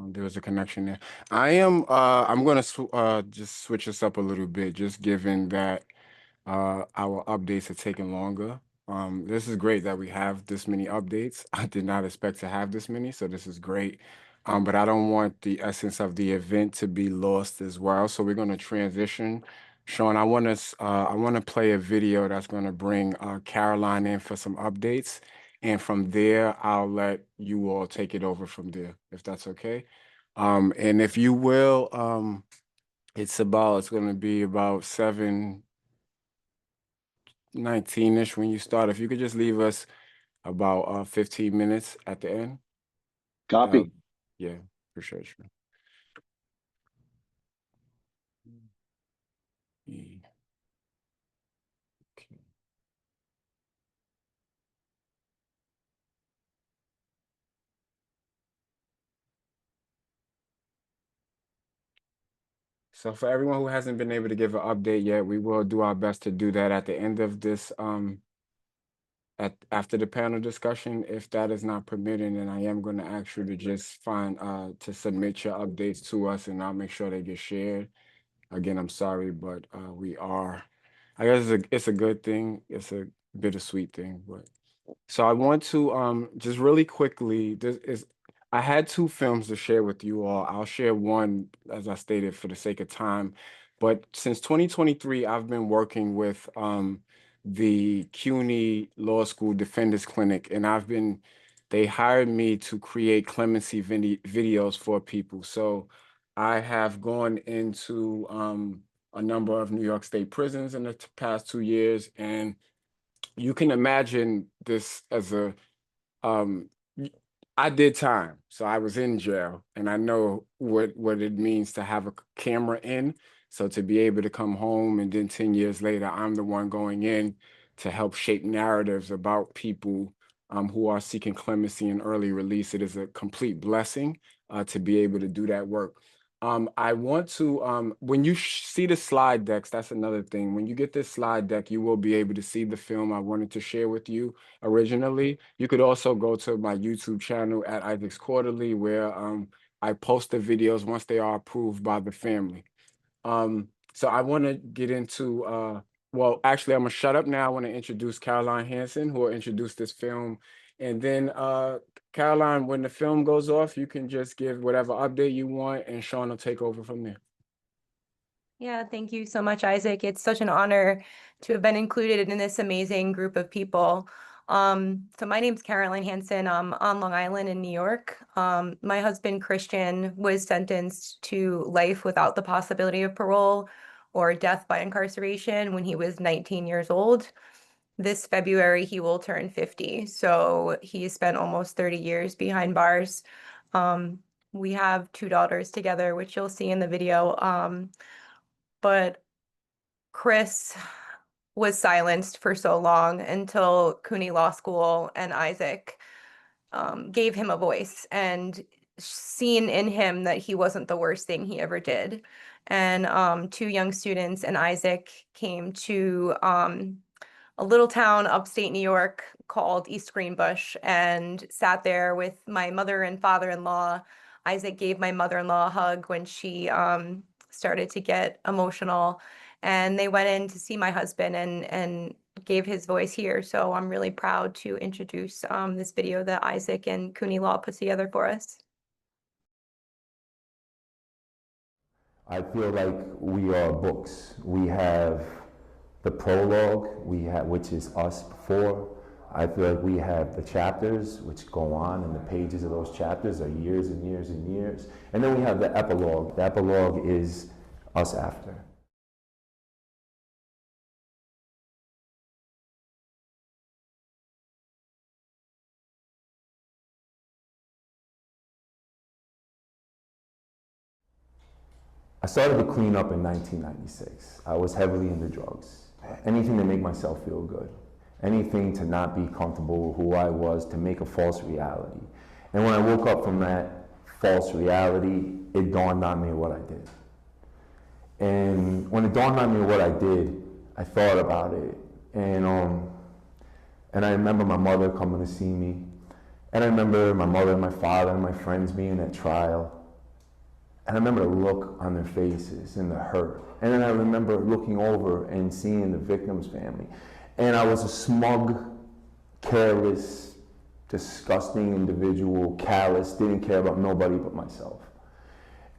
There was a connection there. I'm gonna just switch this up a little bit, just given that our updates are taking longer. This is great that we have this many updates. I did not expect to have this many, so this is great. But I don't want the essence of the event to be lost as well. So we're going to transition. Sean, I want to play a video that's going to bring Caroline in for some updates. And from there, I'll let you all take it over from there, if that's okay. And if you will, it's going to be about 7:19-ish when you start. If you could just leave us about 15 minutes at the end. Copy. Yeah, appreciate you. Okay. So for everyone who hasn't been able to give an update yet, we will do our best to do that at the end of this after the panel discussion. If that is not permitted, then I am going to ask you to just to submit your updates to us, and I'll make sure they get shared. Again, I'm sorry, but I guess it's a good thing. It's a bittersweet thing, but so I want to just really quickly, I had two films to share with you all. I'll share one, as I stated, for the sake of time. But since 2023, I've been working with the CUNY Law School Defenders Clinic, and they hired me to create clemency videos for people. So I have gone into a number of New York State prisons in the past 2 years, and you can imagine this as I did time, so I was in jail, and I know what it means to have a camera in. So to be able to come home, and then 10 years later, I'm the one going in to help shape narratives about people who are seeking clemency and early release. It is a complete blessing to be able to do that work. I want to, when you see the slide decks, that's another thing. When you get this slide deck, you will be able to see the film I wanted to share with you originally. You could also go to my YouTube channel at Isaac's Quarterly, where I post the videos once they are approved by the family. So I want to get into, well, actually, I'm going to shut up now. I want to introduce Caroline Hansen, who will introduce this film. And then Caroline, when the film goes off, you can just give whatever update you want, and Sean will take over from there. Yeah, thank you so much, Isaac. It's such an honor to have been included in this amazing group of people. So my name's Caroline Hansen. I'm on Long Island in New York. My husband, Christian, was sentenced to life without the possibility of parole or death by incarceration when he was 19 years old. This February, he will turn 50. So he spent almost 30 years behind bars. We have 2 daughters together, which you'll see in the video. But Chris was silenced for so long until CUNY Law School and Isaac gave him a voice and seen in him that he wasn't the worst thing he ever did. And 2 young students and Isaac came to a little town upstate New York called East Greenbush and sat there with my mother and father-in-law. Isaac gave my mother-in-law a hug when she started to get emotional, and they went in to see my husband and gave his voice here. So I'm really proud to introduce this video that Isaac and CUNY Law put together for us. I feel like we are books. We have the prologue, which is us before. I feel like we have the chapters, which go on, and the pages of those chapters are years and years and years. And then we have the epilogue. The epilogue is us after. I started to clean up in 1996. I was heavily into drugs. Anything to make myself feel good. Anything to not be comfortable with who I was, to make a false reality. And when I woke up from that false reality, it dawned on me what I did. And when it dawned on me what I did, I thought about it. And I remember my mother coming to see me. And I remember my mother and my father and my friends being at trial. And I remember the look on their faces and the hurt. And then I remember looking over and seeing the victim's family. And I was a smug, careless, disgusting individual, callous, didn't care about nobody but myself.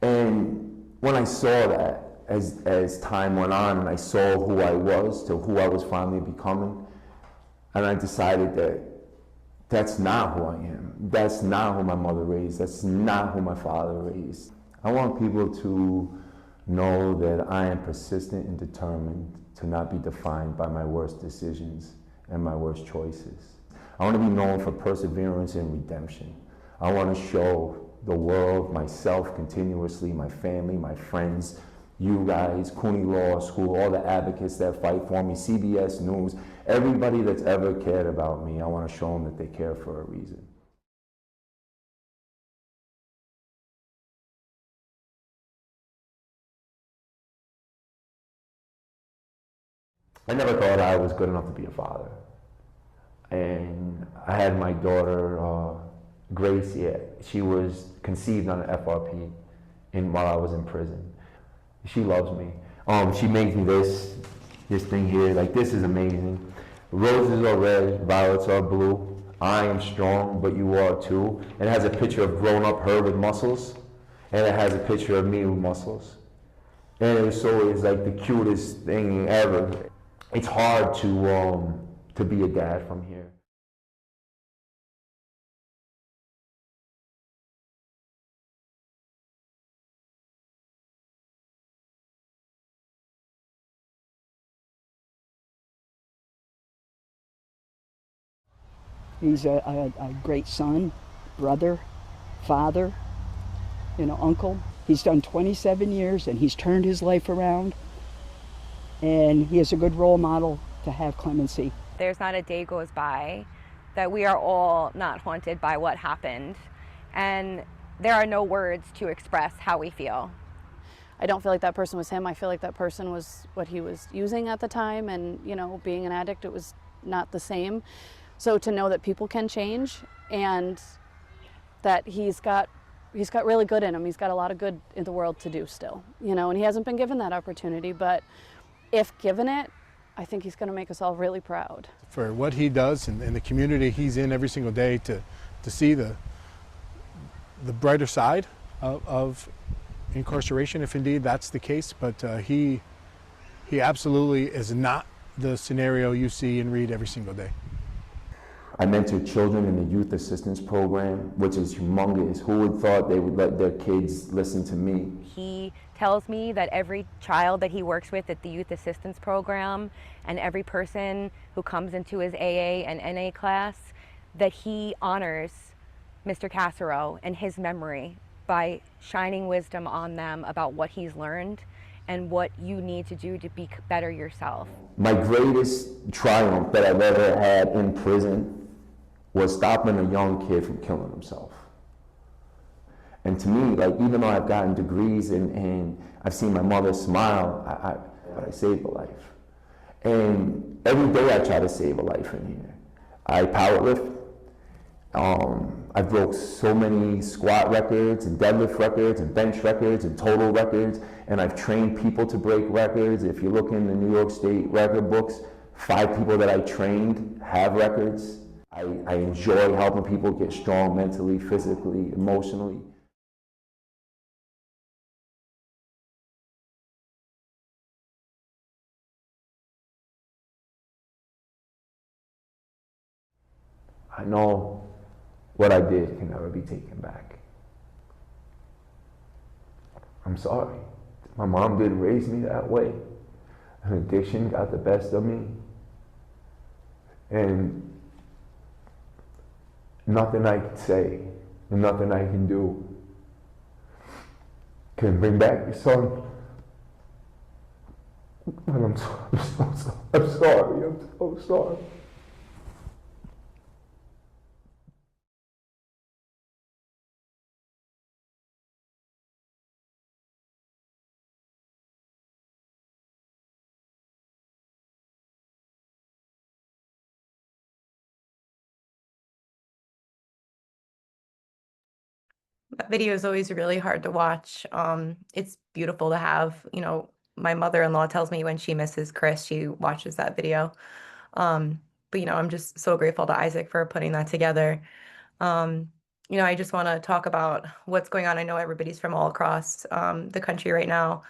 And when I saw that, as time went on and I saw who I was to who I was finally becoming, and I decided that that's not who I am. That's not who my mother raised. That's not who my father raised. I want people to know that I am persistent and determined to not be defined by my worst decisions and my worst choices. I want to be known for perseverance and redemption. I want to show the world, myself continuously, my family, my friends, you guys, CUNY Law School, all the advocates that fight for me, CBS News, everybody that's ever cared about me, I want to show them that they care for a reason. I never thought I was good enough to be a father. And I had my daughter, Grace, she was conceived on an FRP while I was in prison. She loves me. She makes me this thing here, like this is amazing. Roses are red, violets are blue. I am strong, but you are too. And it has a picture of grown up her with muscles, and it has a picture of me with muscles. And it's always like the cutest thing ever. It's hard to be a dad from here. He's a great son, brother, father, uncle. He's done 27 years and he's turned his life around. And he is a good role model to have clemency. There's not a day goes by that we are all not haunted by what happened. And there are no words to express how we feel. I don't feel like that person was him. I feel like that person was what he was using at the time. And, being an addict, it was not the same. So to know that people can change and that he's got really good in him. He's got a lot of good in the world to do still, and he hasn't been given that opportunity. But if given it, I think he's going to make us all really proud. For what he does and the community he's in every single day to see the brighter side of incarceration, if indeed that's the case. But he absolutely is not the scenario you see and read every single day. I mentor children in the youth assistance program, which is humongous. Who would thought they would let their kids listen to me? He tells me that every child that he works with at the youth assistance program and every person who comes into his AA and NA class, that he honors Mr. Casero and his memory by shining wisdom on them about what he's learned and what you need to do to be better yourself. My greatest triumph that I've ever had in prison was stopping a young kid from killing himself. And to me, like, even though I've gotten degrees and I've seen my mother smile, I saved a life. And every day I try to save a life in here. I powerlift. I broke so many squat records and deadlift records and bench records and total records, and I've trained people to break records. If you look in the New York State record books, 5 people that I trained have records. I enjoy helping people get strong mentally, physically, emotionally. I know what I did can never be taken back. I'm sorry. My mom didn't raise me that way. An addiction got the best of me. And nothing I can say and nothing I can do can bring back your son. And I'm sorry. I'm so sorry. That video is always really hard to watch. It's beautiful to have, my mother-in-law tells me when she misses Chris, she watches that video. But I'm just so grateful to Isaac for putting that together. Um, I just want to talk about what's going on. I know everybody's from all across the country right now,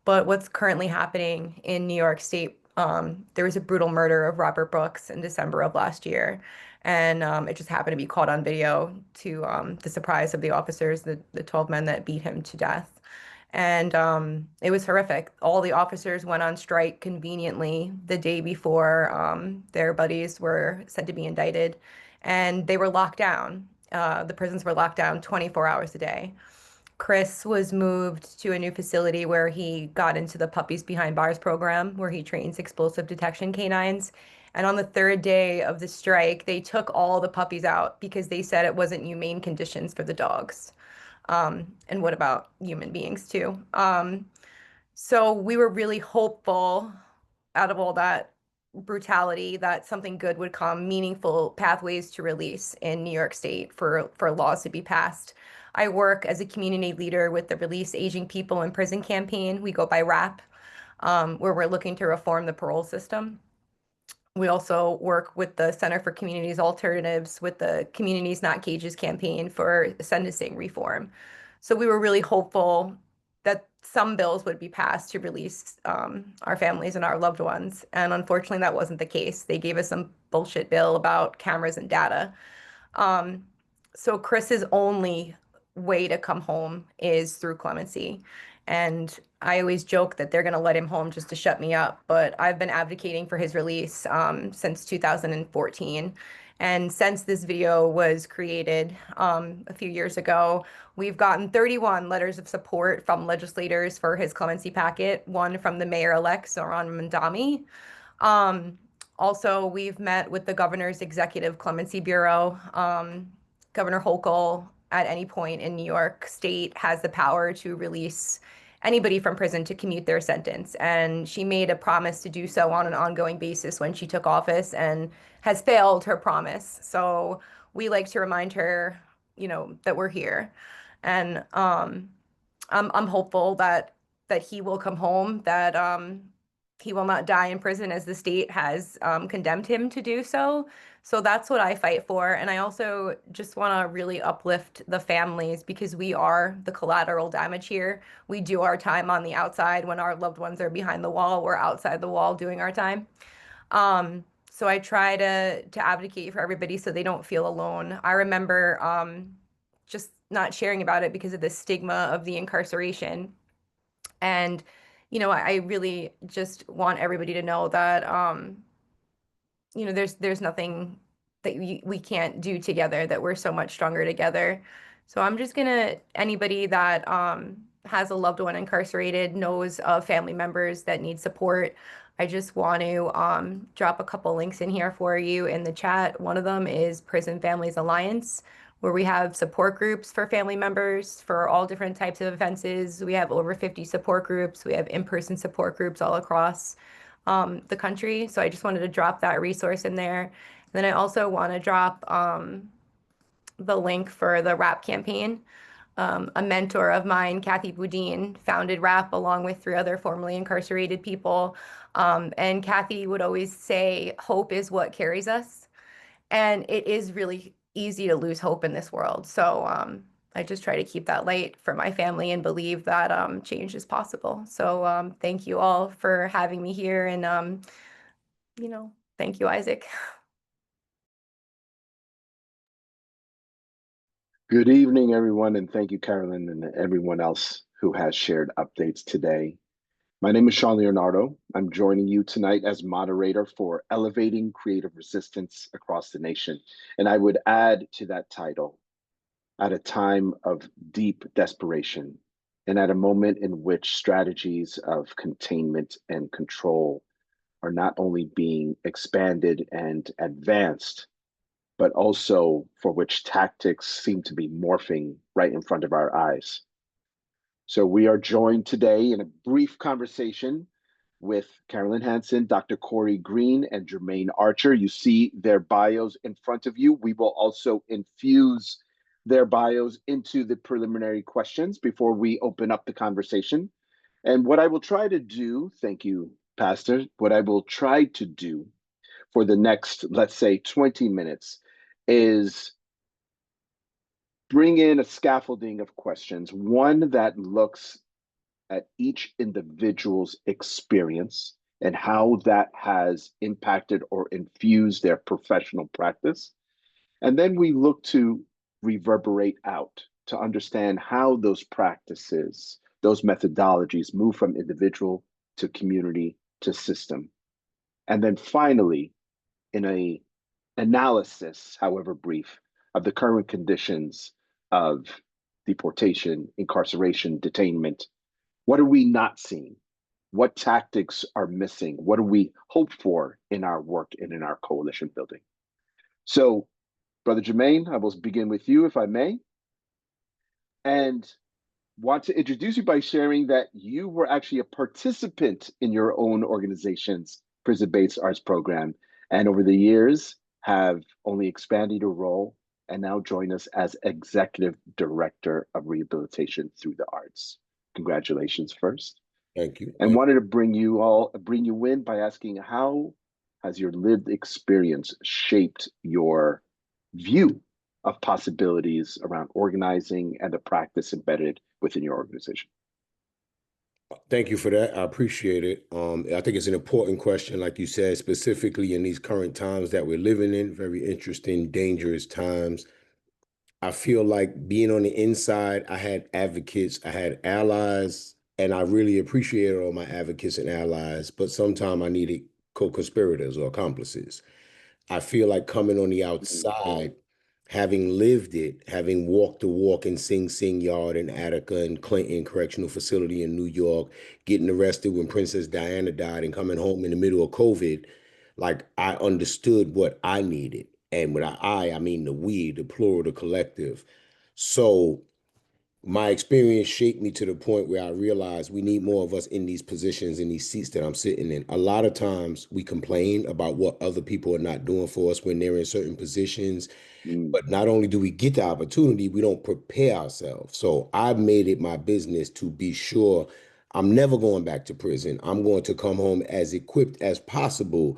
but what's currently happening in New York State. There was a brutal murder of Robert Brooks in December of last year, and it just happened to be caught on video to the surprise of the officers, the 12 men that beat him to death. And it was horrific. All the officers went on strike conveniently the day before their buddies were said to be indicted, and they were locked down. The prisons were locked down 24 hours a day. Chris was moved to a new facility where he got into the Puppies Behind Bars program, where he trains explosive detection canines. And on the third day of the strike, they took all the puppies out because they said it wasn't humane conditions for the dogs. And what about human beings too? So we were really hopeful out of all that brutality that something good would come, meaningful pathways to release in New York State for laws to be passed. I work as a community leader with the Release Aging People in Prison campaign. We go by RAP, where we're looking to reform the parole system. We also work with the Center for Communities Alternatives with the Communities Not Cages campaign for sentencing reform. So we were really hopeful that some bills would be passed to release our families and our loved ones. And unfortunately, that wasn't the case. They gave us some bullshit bill about cameras and data. So Chris's only way to come home is through clemency. And I always joke that they're going to let him home just to shut me up, but I've been advocating for his release since 2014. And since this video was created a few years ago, we've gotten 31 letters of support from legislators for his clemency packet, one from the mayor-elect, Zohran Mamdani. Also, we've met with the governor's executive clemency bureau. Governor Hochul, at any point in New York State, has the power to release anybody from prison to commute their sentence. And she made a promise to do so on an ongoing basis when she took office and has failed her promise. So we like to remind her, that we're here. And I'm hopeful that he will come home, that he will not die in prison as the state has condemned him to do so. So that's what I fight for. And I also just want to really uplift the families because we are the collateral damage here. We do our time on the outside when our loved ones are behind the wall. We're outside the wall doing our time. So I try to advocate for everybody so they don't feel alone. I remember just not sharing about it because of the stigma of the incarceration. And, I really just want everybody to know that, there's nothing that we can't do together, that we're so much stronger together. So I'm just gonna, anybody that has a loved one incarcerated, knows of family members that need support, I just want to drop a couple links in here for you in the chat. One of them is Prison Families Alliance, where we have support groups for family members for all different types of offenses. We have over 50 support groups. We have in-person support groups all across the country. So I just wanted to drop that resource in there. And then I also want to drop the link for the RAP campaign. A mentor of mine, Kathy Boudin, founded RAP along with 3 other formerly incarcerated people. And Kathy would always say, hope is what carries us. And it is really easy to lose hope in this world. So I just try to keep that light for my family and believe that change is possible. So thank you all for having me here. And, thank you, Isaac. Good evening, everyone, and thank you, Carolyn, and everyone else who has shared updates today. My name is Sean Leonardo. I'm joining you tonight as moderator for Elevating Creative Resistance Across the Nation. And I would add to that title, at a time of deep desperation, and at a moment in which strategies of containment and control are not only being expanded and advanced, but also for which tactics seem to be morphing right in front of our eyes. So we are joined today in a brief conversation with Carolyn Hansen, Dr. Corey Green, and Jermaine Archer. You see their bios in front of you. We will also infuse their bios into the preliminary questions before we open up the conversation. And what I will try to do, thank you, Pastor, what I will try to do for the next, let's say, 20 minutes is bring in a scaffolding of questions, one that looks at each individual's experience and how that has impacted or infused their professional practice. And then we look to reverberate out to understand how those practices, those methodologies move from individual to community to system. And then finally, in a analysis, however brief, of the current conditions of deportation, incarceration, detainment, what are we not seeing? What tactics are missing? What do we hope for in our work and in our coalition building? So, Brother Jermaine, I will begin with you, if I may, and want to introduce you by sharing that you were actually a participant in your own organization's prison-based arts program, and over the years have only expanded your role and now join us as Executive Director of Rehabilitation through the Arts. Congratulations first. Thank you. And wanted to bring you in by asking, how has your lived experience shaped your view of possibilities around organizing and the practice embedded within your organization? Thank you for that. I appreciate it. I think it's an important question, like you said, specifically in these current times that we're living in, very interesting, dangerous times. I feel like being on the inside, I had advocates, I had allies, and I really appreciated all my advocates and allies, but sometimes I needed co-conspirators or accomplices. I feel like coming on the outside, having lived it, having walked the walk in Sing Sing Yard in Attica and Clinton Correctional Facility in New York, getting arrested when Princess Diana died and coming home in the middle of COVID, like I understood what I needed. And when I mean the we, the plural, the collective. So my experience shaped me to the point where I realized we need more of us in these positions, in these seats that I'm sitting in. A lot of times we complain about what other people are not doing for us when they're in certain positions. But not only do we get the opportunity, we don't prepare ourselves. So I made it my business to be sure I'm never going back to prison. I'm going to come home as equipped as possible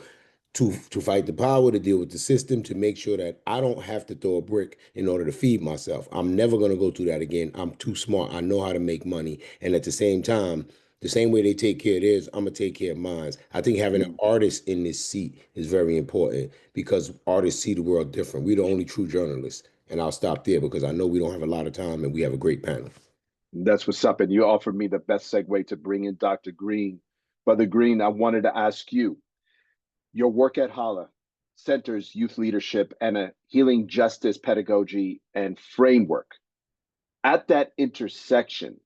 to fight the power, to deal with the system, to make sure that I don't have to throw a brick in order to feed myself. I'm never going to go through that again. I'm too smart. I know how to make money. And at the same time, the same way they take care of theirs, I'm going to take care of mine. I think having an artist in this seat is very important because artists see the world different. We're the only true journalists. And I'll stop there because I know we don't have a lot of time and we have a great panel. That's what's up. And you offered me the best segue to bring in Dr. Green. Brother Green, I wanted to ask you, your work at HALA centers youth leadership and a healing justice pedagogy and framework. At that intersection,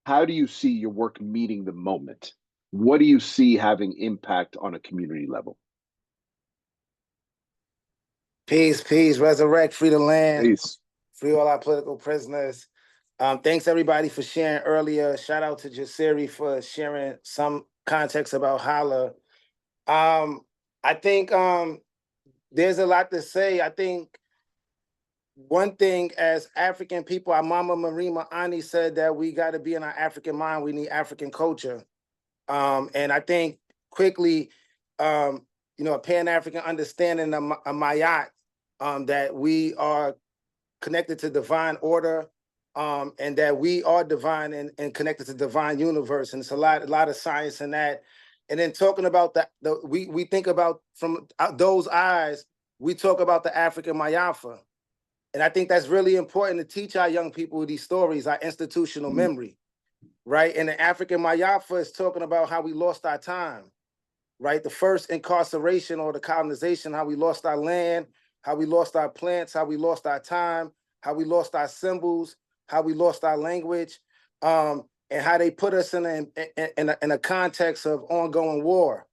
how do you see your work meeting the moment? What do you see having impact on a community level? Peace, peace, resurrect, free the land, Peace. Free all our political prisoners. Thanks everybody for sharing earlier. Shout out to Jasiri for sharing some context about HALA. I think there's a lot to say. I think one thing as African people, our mama Marima Ani said that we got to be in our African mind. We need African culture. And I think quickly, a Pan-African understanding of Mayat, that we are connected to divine order, and that we are divine and connected to divine universe. And it's a lot of science in that. And then talking about we think about from those eyes, we talk about the African Mayafa. And I think that's really important to teach our young people these stories, our institutional memory, right? And the African Mayafa is talking about how we lost our time, right? The first incarceration or the colonization, how we lost our land, how we lost our plants, how we lost our time, how we lost our symbols, how we lost our language, and how they put us in a context of ongoing war.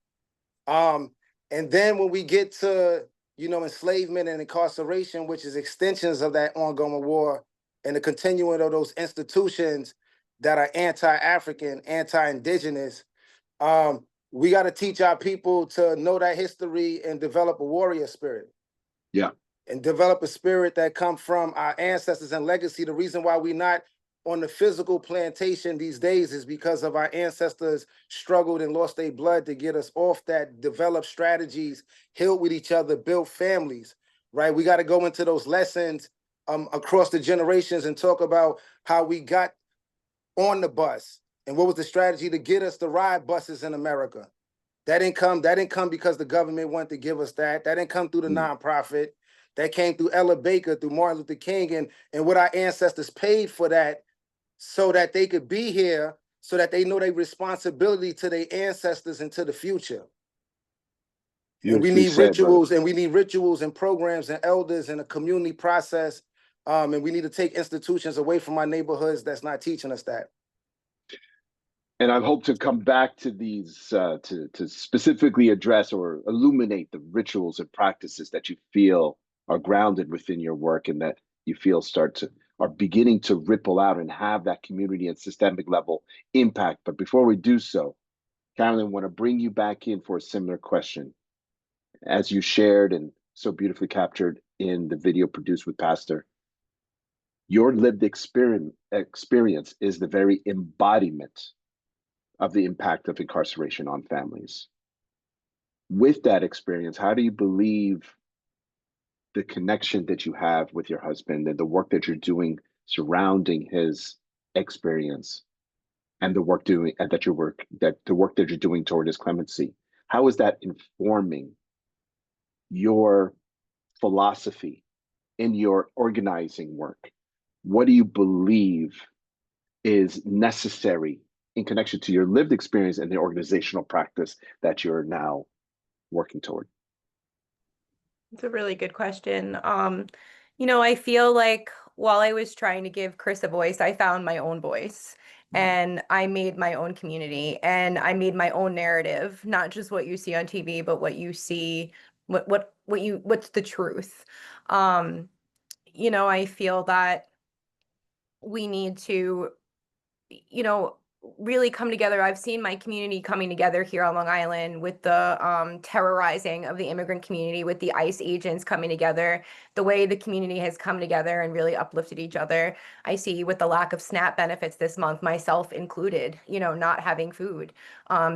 And then when we get to, enslavement and incarceration, which is extensions of that ongoing war and the continuing of those institutions that are anti-African, anti-indigenous, we got to teach our people to know that history and develop a warrior spirit. Yeah. and develop a spirit that come from our ancestors and legacy. The reason why we're not on the physical plantation these days is because of our ancestors struggled and lost their blood to get us off that, develop strategies, healed with each other, build families, right? We got to go into those lessons across the generations and talk about how we got on the bus and what was the strategy to get us to ride buses in America. That didn't come because the government wanted to give us that. That didn't come through the nonprofit. That came through Ella Baker, through Martin Luther King, and what our ancestors paid for that so that they could be here, so that they know their responsibility to their ancestors and to the future. And we need rituals, and we need rituals and programs and elders and a community process. And we need to take institutions away from our neighborhoods that's not teaching us that. And I hope to come back to these to specifically address or illuminate the rituals and practices that you feel are grounded within your work and that you feel are beginning to ripple out and have that community and systemic level impact. But before we do so, Carolyn, I want to bring you back in for a similar question. As you shared and so beautifully captured in the video produced with Pastor, your lived experience is the very embodiment of the impact of incarceration on families. With that experience, how do you believe the connection that you have with your husband and the work that you're doing surrounding his experience and the work that you're doing toward his clemency, how is that informing your philosophy in your organizing work? What do you believe is necessary in connection to your lived experience and the organizational practice that you're now working toward? It's a really good question. I feel like while I was trying to give Chris a voice, I found my own voice and I made my own community and I made my own narrative, not just what you see on TV, but what you see, what's the truth. I feel that we need to, really come together. I've seen my community coming together here on Long Island with the terrorizing of the immigrant community, with the ICE agents coming together, the way the community has come together and really uplifted each other. I see with the lack of SNAP benefits this month, myself included, not having food,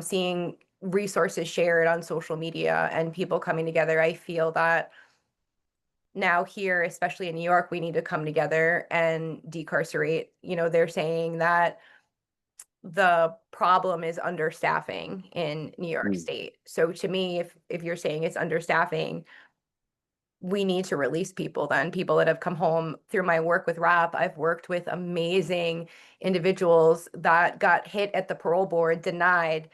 seeing resources shared on social media and people coming together. I feel that now here, especially in New York, we need to come together and decarcerate. They're saying that the problem is understaffing in New York State. So to me, if you're saying it's understaffing, we need to release people then, people that have come home. Through my work with RAP, I've worked with amazing individuals that got hit at the parole board, denied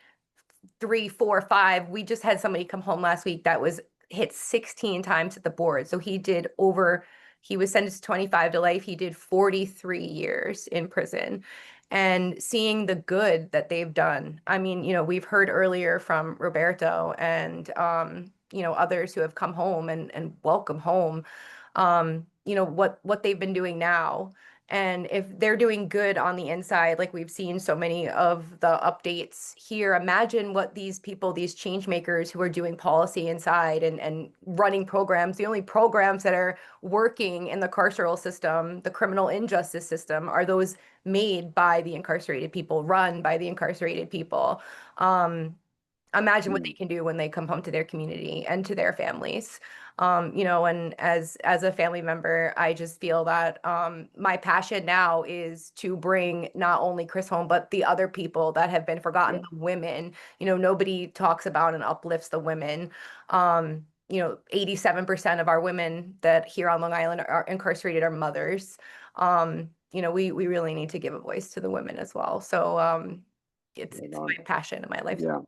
3, 4, 5. We just had somebody come home last week that was hit 16 times at the board. So he was sentenced to 25 to life. He did 43 years in prison. And seeing the good that they've done. I mean, we've heard earlier from Roberto and, others who have come home and welcome home, what they've been doing now. And if they're doing good on the inside, like we've seen so many of the updates here, imagine what these people, these change makers who are doing policy inside and running programs, the only programs that are working in the carceral system, the criminal injustice system, are those made by the incarcerated people, run by the incarcerated people. Imagine what they can do when they come home to their community and to their families. And as a family member, I just feel that my passion now is to bring not only Chris home, but the other people that have been forgotten, the women. Nobody talks about and uplifts the women. 87% of our women that here on Long Island are incarcerated are mothers. We really need to give a voice to the women as well. So it's my passion in my life. Yeah.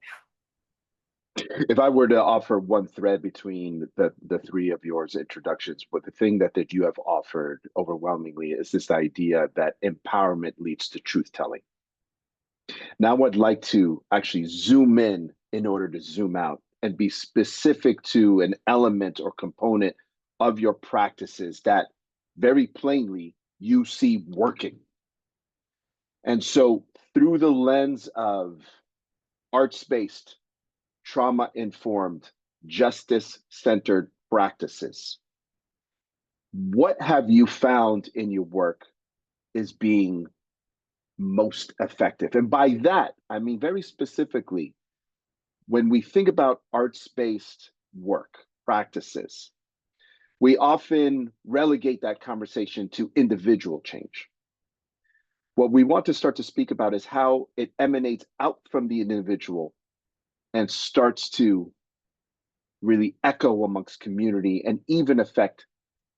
If I were to offer one thread between the three of yours introductions, but the thing that you have offered overwhelmingly is this idea that empowerment leads to truth telling. Now I'd like to actually zoom in order to zoom out and be specific to an element or component of your practices that very plainly you see working. And so through the lens of arts-based, trauma-informed, justice-centered practices, What have you found in your work is being most effective? And by that, I mean very specifically, when we think about arts-based work practices, we often relegate that conversation to individual change. What we want to start to speak about is how it emanates out from the individual and starts to really echo amongst community and even affect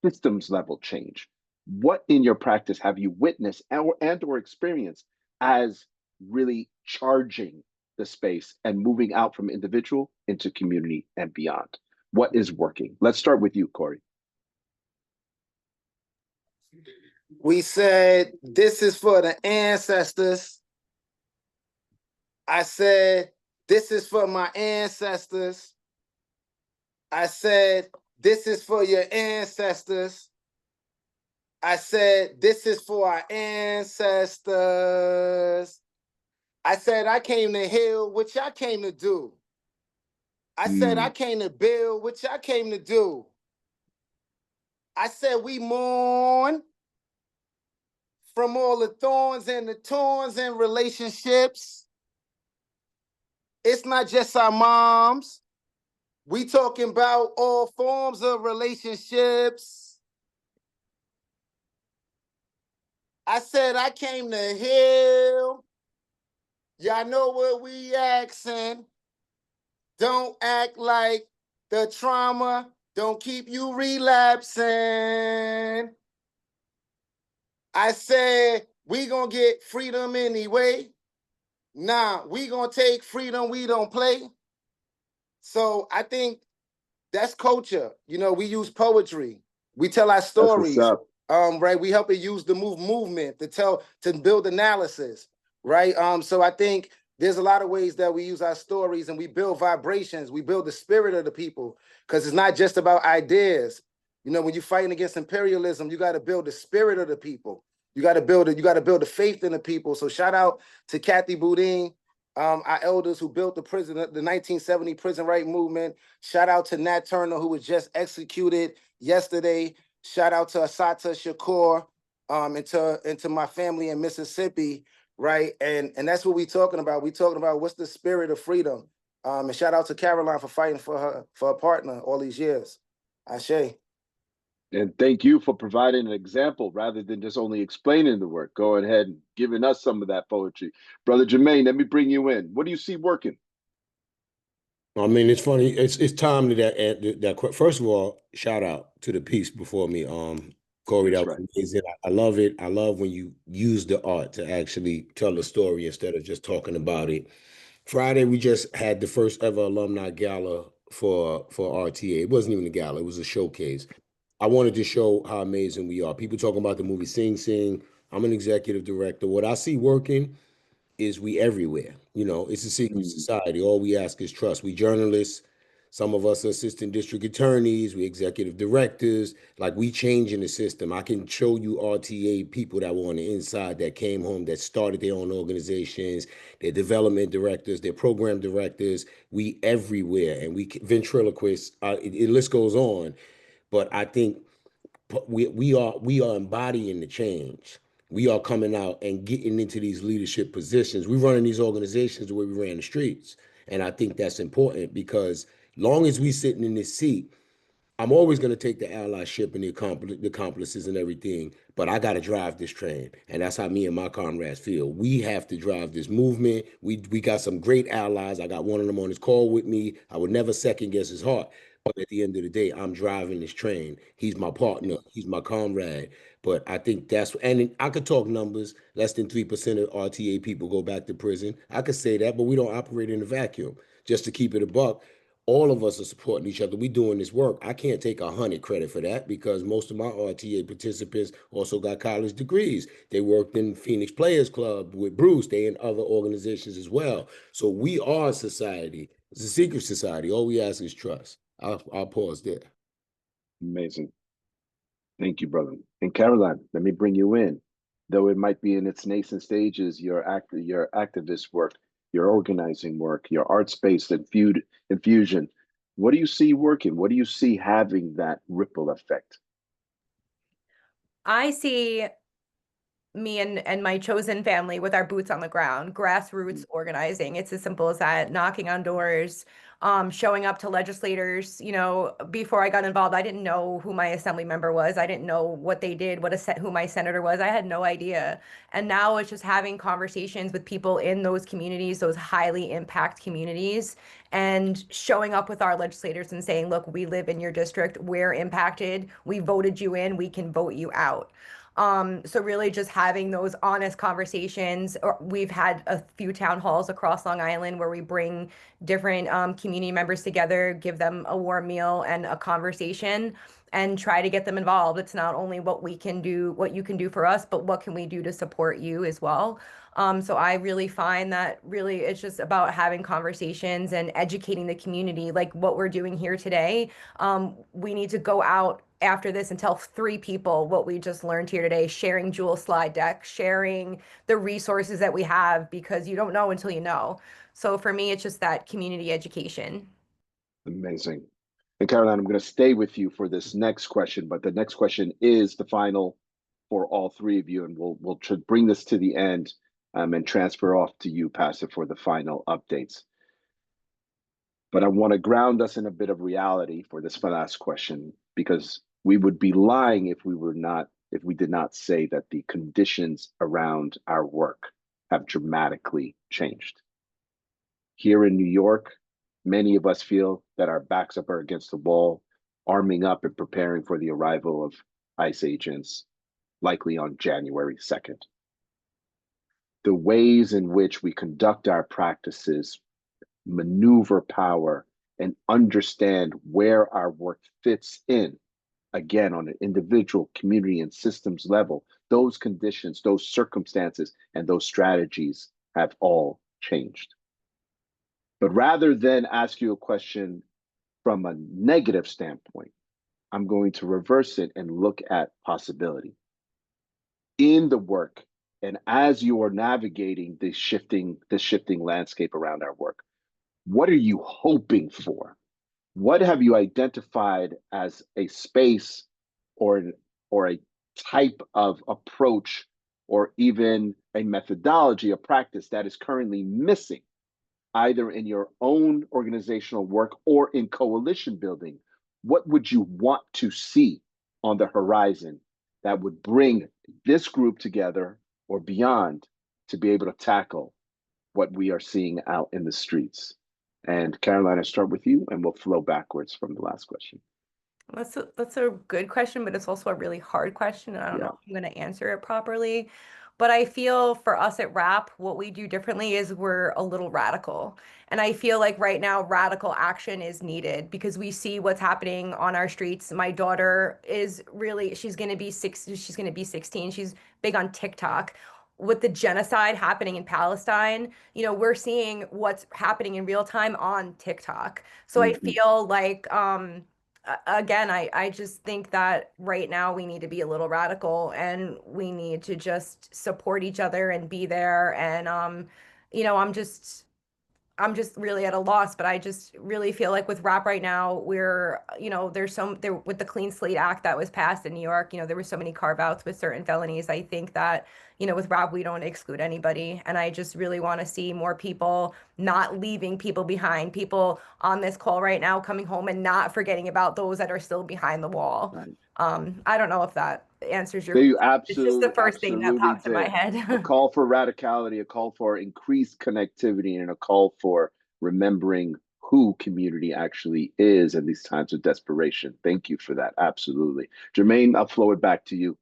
systems level change. What in your practice have you witnessed and or experienced as really charging the space and moving out from individual into community and beyond? What is working? Let's start with you, Corey. We said, this is for the ancestors. I said, this is for my ancestors. I said, this is for your ancestors. I said, this is for our ancestors. I said, I came to heal, which I came to do. I said, I came to build, which I came to do. I said, we mourn from all the thorns and the torns and relationships. It's not just our moms. We talking about all forms of relationships. I said, I came to heal. Y'all know what we asking. Don't act like the trauma don't keep you relapsing. I said, we gonna get freedom anyway. Nah, we gonna take freedom, we don't play. So I think that's culture. You know, we use poetry. We tell our stories. That's what's up. Right? We help it use the movement to build analysis, right? So I think there's a lot of ways that we use our stories and we build vibrations. We build the spirit of the people because it's not just about ideas. You know, when you're fighting against imperialism, you got to build the spirit of the people. You got to build it. You got to build the faith in the people. So shout out to Kathy Boudin, our elders who built the 1970 prison right movement. Shout out to Nat Turner, who was just executed yesterday. Shout out to Assata Shakur, and to my family in Mississippi, right? And that's what we're talking about. We're talking about what's the spirit of freedom. And shout out to Caroline for fighting for her partner all these years. Ashe. And thank you for providing an example rather than just only explaining the work. Go ahead and giving us some of that poetry. Brother Jermaine, let me bring you in. What do you see working? I mean, it's funny. It's time to that. First of all, shout out to the piece before me, Corey. That was amazing. I love it. I love when you use the art to actually tell the story instead of just talking about it. Friday, we just had the first ever alumni gala for RTA. It wasn't even a gala; it was a showcase. I wanted to show how amazing we are. People talking about the movie Sing Sing. I'm an executive director. What I see working is we everywhere. You know, it's a secret society. All we ask is trust. We journalists, some of us are assistant district attorneys, we executive directors, like we changing the system. I can show you RTA people that were on the inside that came home, that started their own organizations, their development directors, their program directors. We everywhere, and we ventriloquists, the list goes on. But I think we are embodying the change. We are coming out and getting into these leadership positions. We're running these organizations the way we ran the streets. And I think that's important because long as we sitting in this seat, I'm always going to take the allyship and the accomplices and everything, but I got to drive this train. And that's how me and my comrades feel. We have to drive this movement. We got some great allies. I got one of them on this call with me. I would never second guess his heart. But at the end of the day, I'm driving this train. He's my partner. He's my comrade. But I think and I could talk numbers. Less than 3% of RTA people go back to prison. I could say that, but we don't operate in a vacuum. Just to keep it a buck, all of us are supporting each other. We doing this work. I can't take 100 credit for that because most of my RTA participants also got college degrees. They worked in Phoenix Players Club with Bruce. They in other organizations as well. So we are a society. It's a secret society. All we ask is trust. I'll pause there. Amazing. Thank you, brother. And Caroline, let me bring you in. Though it might be in its nascent stages, your activist work, your organizing work, your arts-based infusion. What do you see working? What do you see having that ripple effect? I see me and my chosen family with our boots on the ground, grassroots organizing. It's as simple as that, knocking on doors, showing up to legislators. You know, before I got involved, I didn't know who my assembly member was. I didn't know what they did, who my senator was. I had no idea. And now it's just having conversations with people in those communities, those highly impact communities, and showing up with our legislators and saying, look, we live in your district, we're impacted, we voted you in, we can vote you out. So really just having those honest conversations. We've had a few town halls across Long Island where we bring different community members together, give them a warm meal and a conversation, and try to get them involved. It's not only what we can do, what you can do for us, but what can we do to support you as well. So I really find that really it's just about having conversations and educating the community, like what we're doing here today. We need to go out after this and tell 3 people what we just learned here today, sharing Jewel slide deck, sharing the resources that we have, because you don't know until you know. So for me, it's just that community education. Amazing. And Caroline, I'm going to stay with you for this next question, but the next question is the final for all 3 of you, and we'll bring this to the end and transfer off to you, Pastor, for the final updates. But I want to ground us in a bit of reality for this last question, because we would be lying if we did not say that the conditions around our work have dramatically changed. Here in New York, many of us feel that our backs up are against the wall, arming up and preparing for the arrival of ICE agents, likely on January 2nd. The ways in which we conduct our practices, maneuver power, and understand where our work fits in, again, on an individual, community, and systems level, those conditions, those circumstances, and those strategies have all changed. But rather than ask you a question from a negative standpoint, I'm going to reverse it and look at possibility. In the work, and as you are navigating the shifting landscape around our work, what are you hoping for? What have you identified as a space or a type of approach or even a methodology, a practice that is currently missing, either in your own organizational work or in coalition building? What would you want to see on the horizon that would bring this group together or beyond to be able to tackle what we are seeing out in the streets? And Caroline, I start with you, and we'll flow backwards from the last question. That's a good question, but it's also a really hard question, and I don't know if I'm going to answer it properly. But I feel for us at RAP, what we do differently is we're a little radical. And I feel like right now, radical action is needed because we see what's happening on our streets. My daughter is really, she's going to be 16. She's big on TikTok. With the genocide happening in Palestine, you know, we're seeing what's happening in real time on TikTok. So I feel like, again, I just think that right now we need to be a little radical and we need to just support each other and be there. And, you know, I'm just really at a loss, but I just really feel like with RAP right now, we're, you know, there with the Clean Slate Act that was passed in New York, you know, there were so many carve outs with certain felonies. I think that, you know, with RAP, we don't exclude anybody. And I just really want to see more people not leaving people behind, people on this call right now coming home and not forgetting about those that are still behind the wall. I don't know if that answers your You question. It's just the first thing that pops in my head. A call for radicality, a call for increased connectivity, and a call for remembering who community actually is in these times of desperation. Thank you for that. Absolutely. Jermaine, I'll flow it back to you.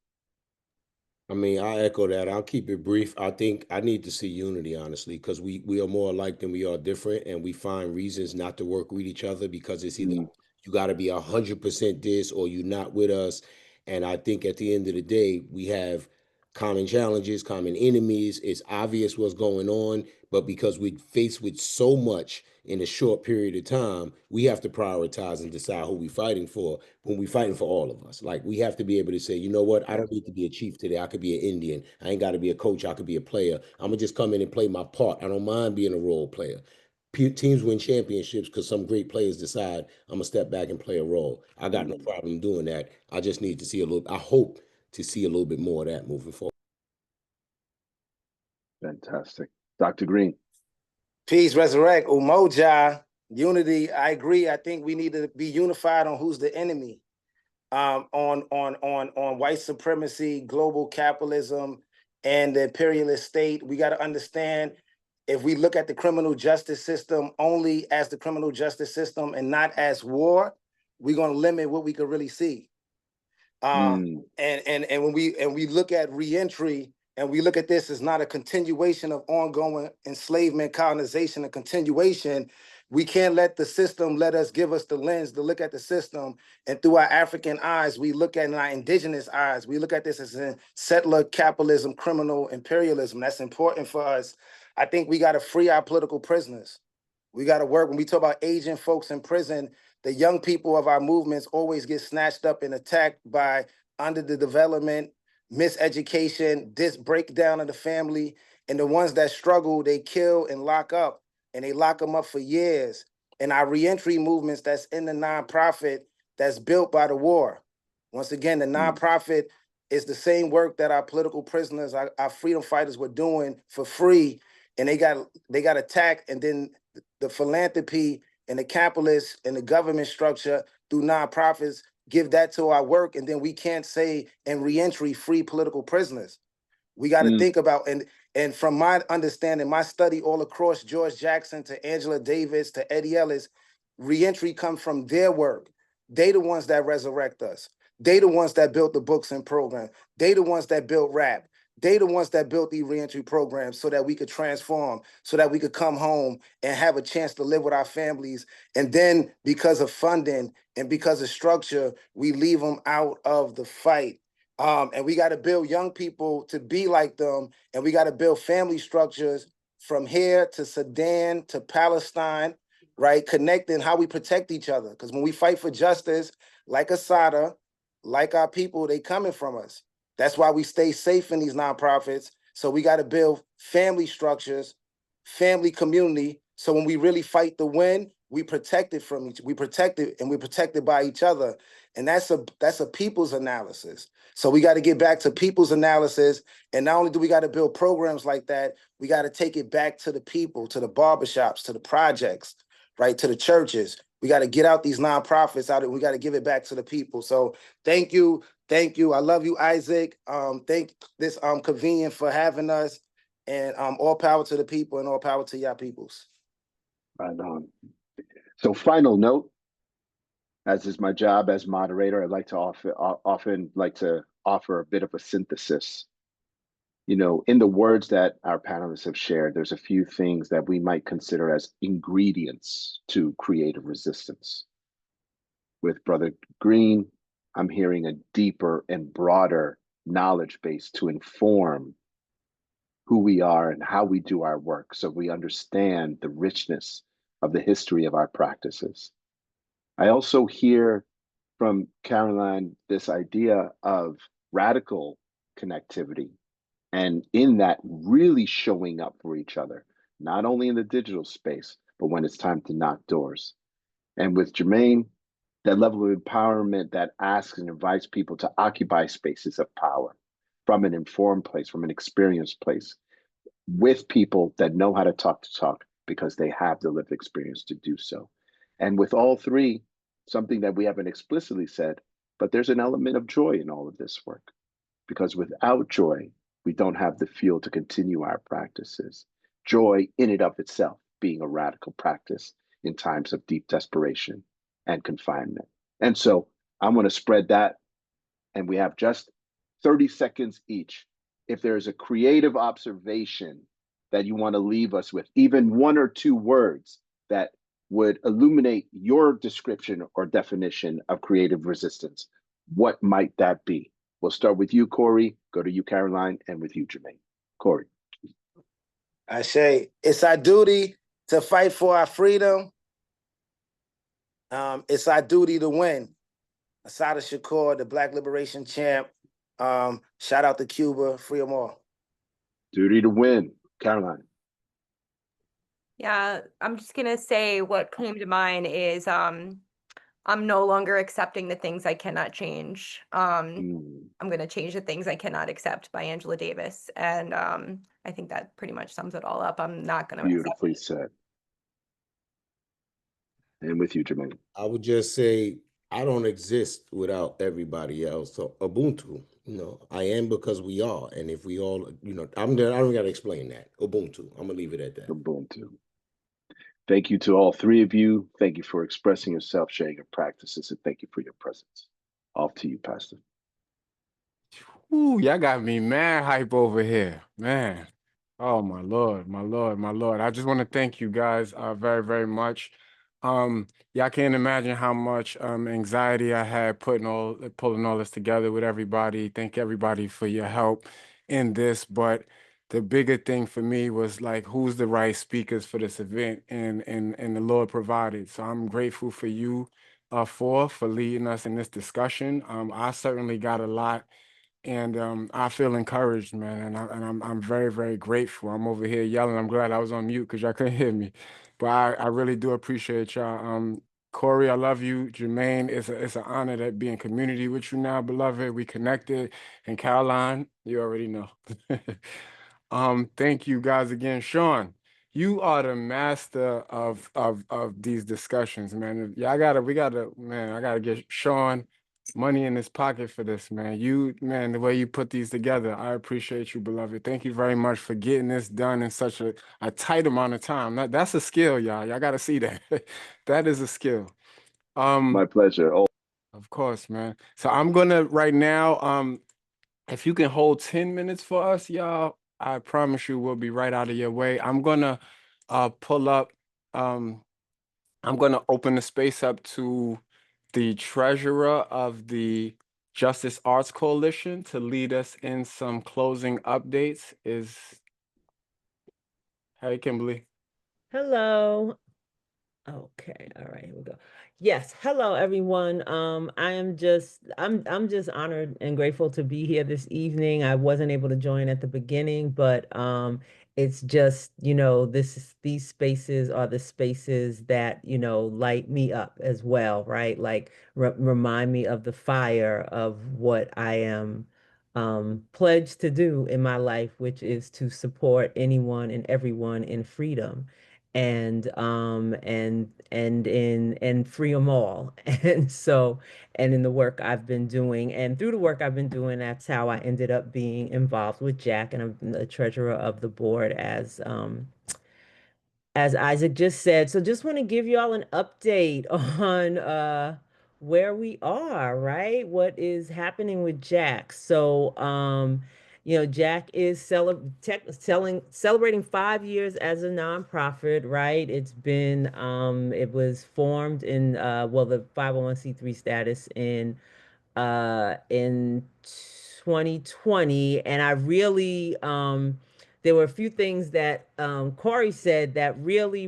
I mean, I echo that. I'll keep it brief. I think I need to see unity, honestly, because we are more alike than we are different, and we find reasons not to work with each other because it's either you got to be 100% this or you're not with us. And I think at the end of the day, we have common challenges, common enemies. It's obvious what's going on, but because we're faced with so much in a short period of time, we have to prioritize and decide who we're fighting for when we're fighting for all of us. Like, we have to be able to say, you know what, I don't need to be a chief today. I could be an Indian. I ain't got to be a coach. I could be a player. I'm going to just come in and play my part. I don't mind being a role player. Teams win championships because some great players decide I'm going to step back and play a role. I got no problem doing that. I just need to see a little, I hope to see a little bit more of that moving forward. Fantastic. Dr. Green. Peace, resurrect, umoja, unity. I agree. I think we need to be unified on who's the enemy. On white supremacy, global capitalism, and the imperialist state. We got to understand, if we look at the criminal justice system only as the criminal justice system and not as war, we're going to limit what we could really see. And when we look at reentry, and we look at this as not a continuation of ongoing enslavement, colonization, and continuation, we can't let the system give us the lens to look at the system. And through our African eyes, we look at, in our indigenous eyes, we look at this as a settler capitalism, criminal imperialism. That's important for us. I think we got to free our political prisoners. We got to work. When we talk about aging folks in prison, the young people of our movements always get snatched up and attacked by under the development, miseducation, this breakdown of the family. And the ones that struggle, they kill and lock up, and they lock them up for years. And our reentry movements that's in the nonprofit that's built by the war. Once again, the nonprofit is the same work that our political prisoners, our freedom fighters were doing for free. And they got attacked, and then the philanthropy and the capitalists and the government structure through nonprofits give that to our work. And then we can't say in reentry, free political prisoners. We got to think about, and from my understanding, my study all across George Jackson to Angela Davis to Eddie Ellis, reentry comes from their work. They the ones that resurrect us. They the ones that built the books and program. They the ones that built rap. They the ones that built the reentry programs so that we could transform, so that we could come home and have a chance to live with our families. And then because of funding and because of structure, we leave them out of the fight. And we got to build young people to be like them. And we got to build family structures from here to Sudan to Palestine, right? Connecting how we protect each other. Because when we fight for justice, like Assata, like our people, they coming from us. That's why we stay safe in these nonprofits. So we got to build family structures, family community. So when we really fight to win, we protect it from we protect it, and we protect it by each other. And that's a people's analysis. So we got to get back to people's analysis. And not only do we got to build programs like that, we got to take it back to the people, to the barbershops, to the projects, right? To the churches. We got to get out these nonprofits out, and we got to give it back to the people. So thank you. Thank you. I love you, Isaac. Thank this Convening for having us. And all power to the people and all power to y'all peoples. Right on. So final note, as is my job as moderator, I'd like to often offer a bit of a synthesis. You know, in the words that our panelists have shared, there's a few things that we might consider as ingredients to creative resistance. With Brother Green, I'm hearing a deeper and broader knowledge base to inform who we are and how we do our work, so we understand the richness of the history of our practices. I also hear from Caroline this idea of radical connectivity, and in that really showing up for each other, not only in the digital space, but when it's time to knock doors. And with Jermaine, that level of empowerment that asks and invites people to occupy spaces of power from an informed place, from an experienced place, with people that know how to talk because they have the lived experience to do so. And with all three, something that we haven't explicitly said, but there's an element of joy in all of this work, because without joy, we don't have the fuel to continue our practices. Joy in and of itself being a radical practice in times of deep desperation and confinement. And so I'm going to spread that, and we have just 30 seconds each. If there's a creative observation that you want to leave us with, even one or two words that would illuminate your description or definition of creative resistance, what might that be? We'll start with you, Corey, go to you, Caroline, and with you, Jermaine. Corey. I say it's our duty to fight for our freedom. It's our duty to win. Assata Shakur, the Black Liberation Champ. Shout out to Cuba, free them all. Duty to win, Caroline. Yeah, I'm just gonna say what came to mind is I'm no longer accepting the things I cannot change. Mm, I'm going to change the things I cannot accept by Angela Davis. And I think that pretty much sums it all up. I'm not going to accept beautifully said. And with you, Jermaine. I would just say I don't exist without everybody else. So Ubuntu, I am because we are. And if we all, I don't got to explain that. Ubuntu. I'm gonna leave it at that. Ubuntu. Thank you to all three of you. Thank you for expressing yourself, sharing your practices, and thank you for your presence. Off to you, Pastor. Ooh, y'all got me mad hype over here, man. Oh my Lord, my Lord, my Lord. I just want to thank you guys very, very much. Y'all can't imagine how much anxiety I had pulling all this together with everybody. Thank everybody for your help in this. But the bigger thing for me was like who's the right speakers for this event, and the Lord provided. So I'm grateful for you for leading us in this discussion. I certainly got a lot. And I feel encouraged, man, and I'm very, very grateful. I'm over here yelling. I'm glad I was on mute because y'all couldn't hear me, but I really do appreciate y'all. Corey, I love you. Jermaine, it's an honor to be in community with you now, beloved. We connected. And Caroline, you already know. Thank you guys again, Sean. You are the master of these discussions, man. Yeah, man. I gotta get Sean money in his pocket for this, man. Man, the way you put these together, I appreciate you, beloved. Thank you very much for getting this done in such a tight amount of time. That's a skill, y'all. Y'all gotta see that. That is a skill. My pleasure. Oh, of course, man. So I'm gonna right now, if you can hold 10 minutes for us, y'all, I promise you we'll be right out of your way. I'm gonna pull up, I'm gonna open the space up to the treasurer of the Justice Arts Coalition to lead us in some closing updates. Hey, Kimberly. Hello. Okay, all right, here we go. Yes, hello everyone. I'm just honored and grateful to be here this evening. I wasn't able to join at the beginning, but it's just, these spaces are the spaces that, light me up as well, right? Like remind me of the fire of what I am pledged to do in my life, which is to support anyone and everyone in freedom and free them all. And in the work I've been doing, and through the work I've been doing, that's how I ended up being involved with Jack, and I'm the treasurer of the board as Isaac just said. So just want to give you all an update on where we are, right? What is happening with Jack. So Jack is celebrating 5 years as a nonprofit, right? It was formed in the 501c3 status in 2020, and I really there were a few things that Corey said that really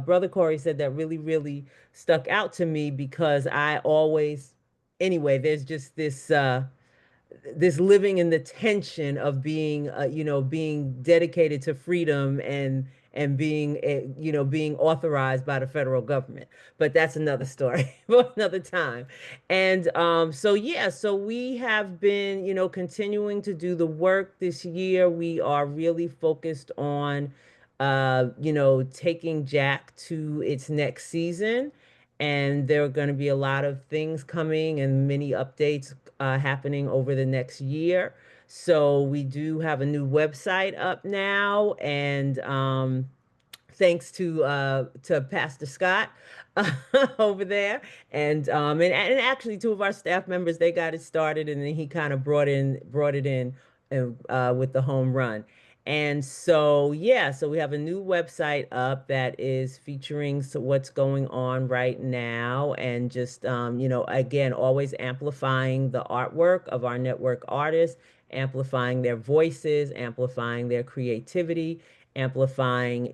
brother Corey said that really stuck out to me, because I always anyway there's just this living in the tension of being being dedicated to freedom and being being authorized by the federal government, but that's another story for another time. And so we have been continuing to do the work this year. We are really focused on taking Jack to its next season, and there are going to be a lot of things coming and many updates happening over the next year. So we do have a new website up now, and thanks to Pastor Scott over there, and actually two of our staff members, they got it started, and then he kind of brought it in with the home run. And so, yeah, so we have a new website up that is featuring what's going on right now, and just, again, always amplifying the artwork of our network artists, amplifying their voices, amplifying their creativity, amplifying,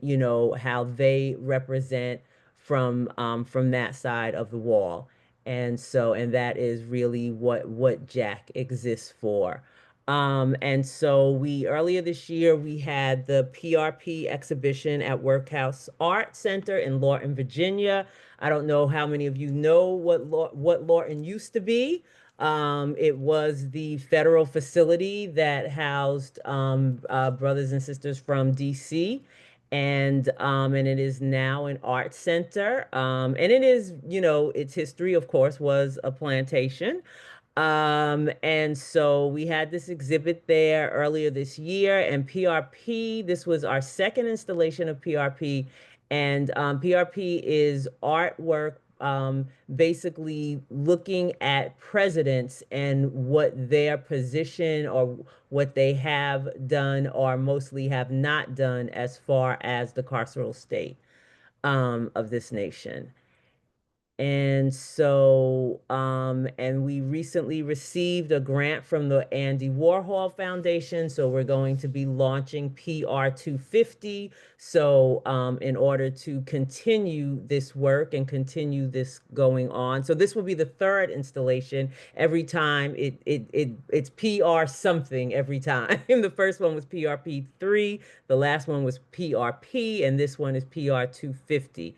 how they represent from that side of the wall. And that is really what Jack exists for. And so earlier this year, we had the PRP exhibition at Workhouse Art Center in Lawton, Virginia. I don't know how many of you know what Lawton used to be. It was the federal facility that housed brothers and sisters from DC. And it is now an art center. And it is, you know, its history, of course, was a plantation. And so we had this exhibit there earlier this year, and PRP, this was our second installation of PRP. And PRP is artwork, basically looking at presidents and what their position or what they have done or mostly have not done as far as the carceral state of this nation. And so, and we recently received a grant from the Andy Warhol Foundation. So we're going to be launching PR 250. So, in order to continue this work and continue this going on. So this will be the third installation. Every time it's PR something every time. The first one was PRP 3, the last one was PRP, and this one is PR 250.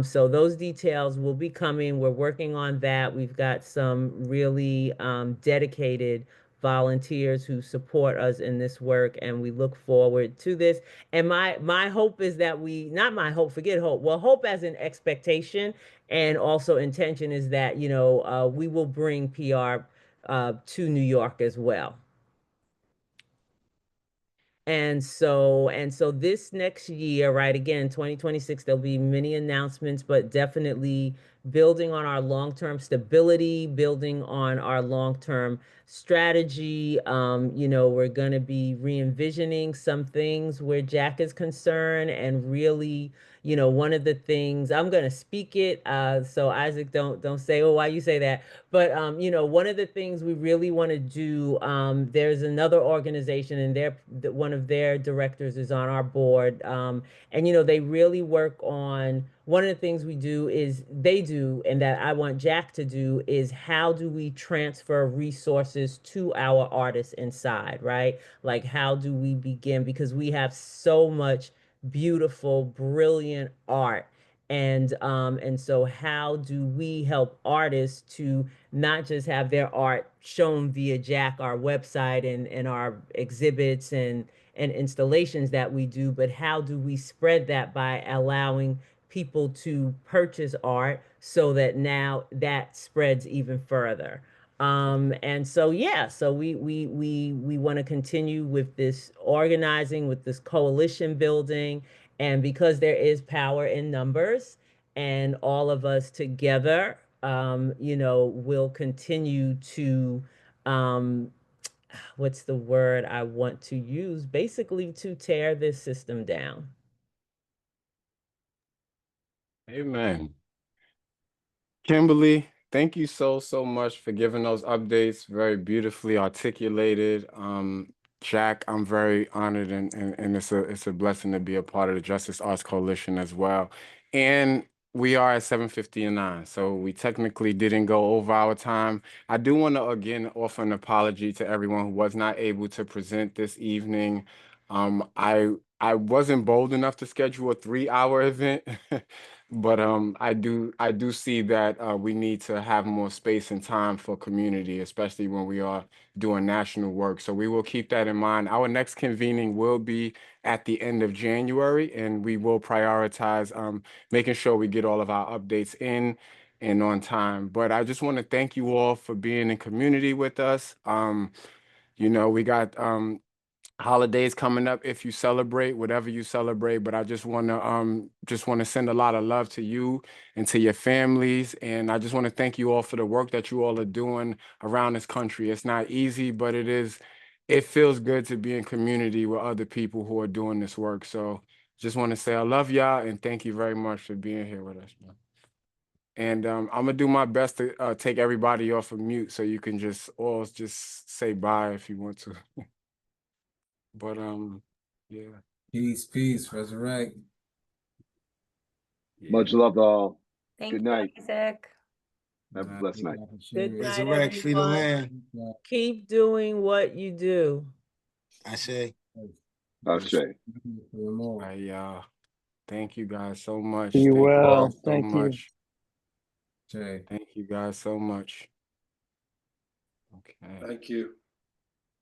So those details will be coming. We're working on that. We've got some really dedicated volunteers who support us in this work, and we look forward to this. And my hope is that not my hope, forget hope. Well, hope as an expectation and also intention is that, you know, we will bring PR to New York as well. And so this next year, right, again, 2026, there'll be many announcements, but definitely building on our long-term stability, building on our long-term strategy. You know, we're going to be re-envisioning some things where Jack is concerned, and really, you know, one of the things, I'm going to speak it, so Isaac, don't say, oh, why you say that? But, you know, one of the things we really want to do, there's another organization, and one of their directors is on our board. And, you know, they really work on, one of the things they do, and that I want Jack to do, is how do we transfer resources to our artists inside, right? Like, how do we begin? Because we have so much beautiful, brilliant art. And so how do we help artists to not just have their art shown via Jack, our website, and our exhibits and installations that we do, but how do we spread that by allowing people to purchase art so that now that spreads even further. And so, yeah, so we want to continue with this organizing, with this coalition building. And because there is power in numbers, and all of us together, you know, will continue to, what's the word I want to use? Basically, to tear this system down. Amen. Kimberly, thank you so much for giving those updates. Very beautifully articulated. Jack, I'm very honored, and it's a blessing to be a part of the Justice Arts Coalition as well. And we are at 7:59, so we technically didn't go over our time. I do want to again offer an apology to everyone who was not able to present this evening. I wasn't bold enough to schedule a 3-hour event. But I do see that we need to have more space and time for community, especially when we are doing national work. So we will keep that in mind. Our next convening will be at the end of January, and we will prioritize making sure we get all of our updates in and on time. But I just want to thank you all for being in community with us. You know, we got holidays coming up if you celebrate whatever you celebrate, but I just want to send a lot of love to you and to your families, and I just want to thank you all for the work that you all are doing around this country. It's not easy, but it feels good to be in community with other people who are doing this work. So just want to say I love y'all and thank you very much for being here with us, man. And I'm gonna do my best to take everybody off of mute so you can just all just say bye if you want to. But yeah. Peace, resurrect. Much love to all. Thank Good you, night. Isaac. Have a blessed night. Good night, Resurrect, free the everyone. land. Keep doing what you do. I say. Ashe. Y'all. Thank you guys so much. Be Thank you well. all so Thank you. much. Jay. Thank you guys so much. Okay. Thank you.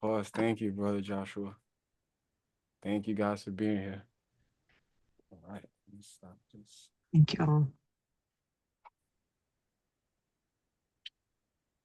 Pause. Thank you, Brother Joshua. Thank you guys for being here. All right, let me stop this. Thank you all.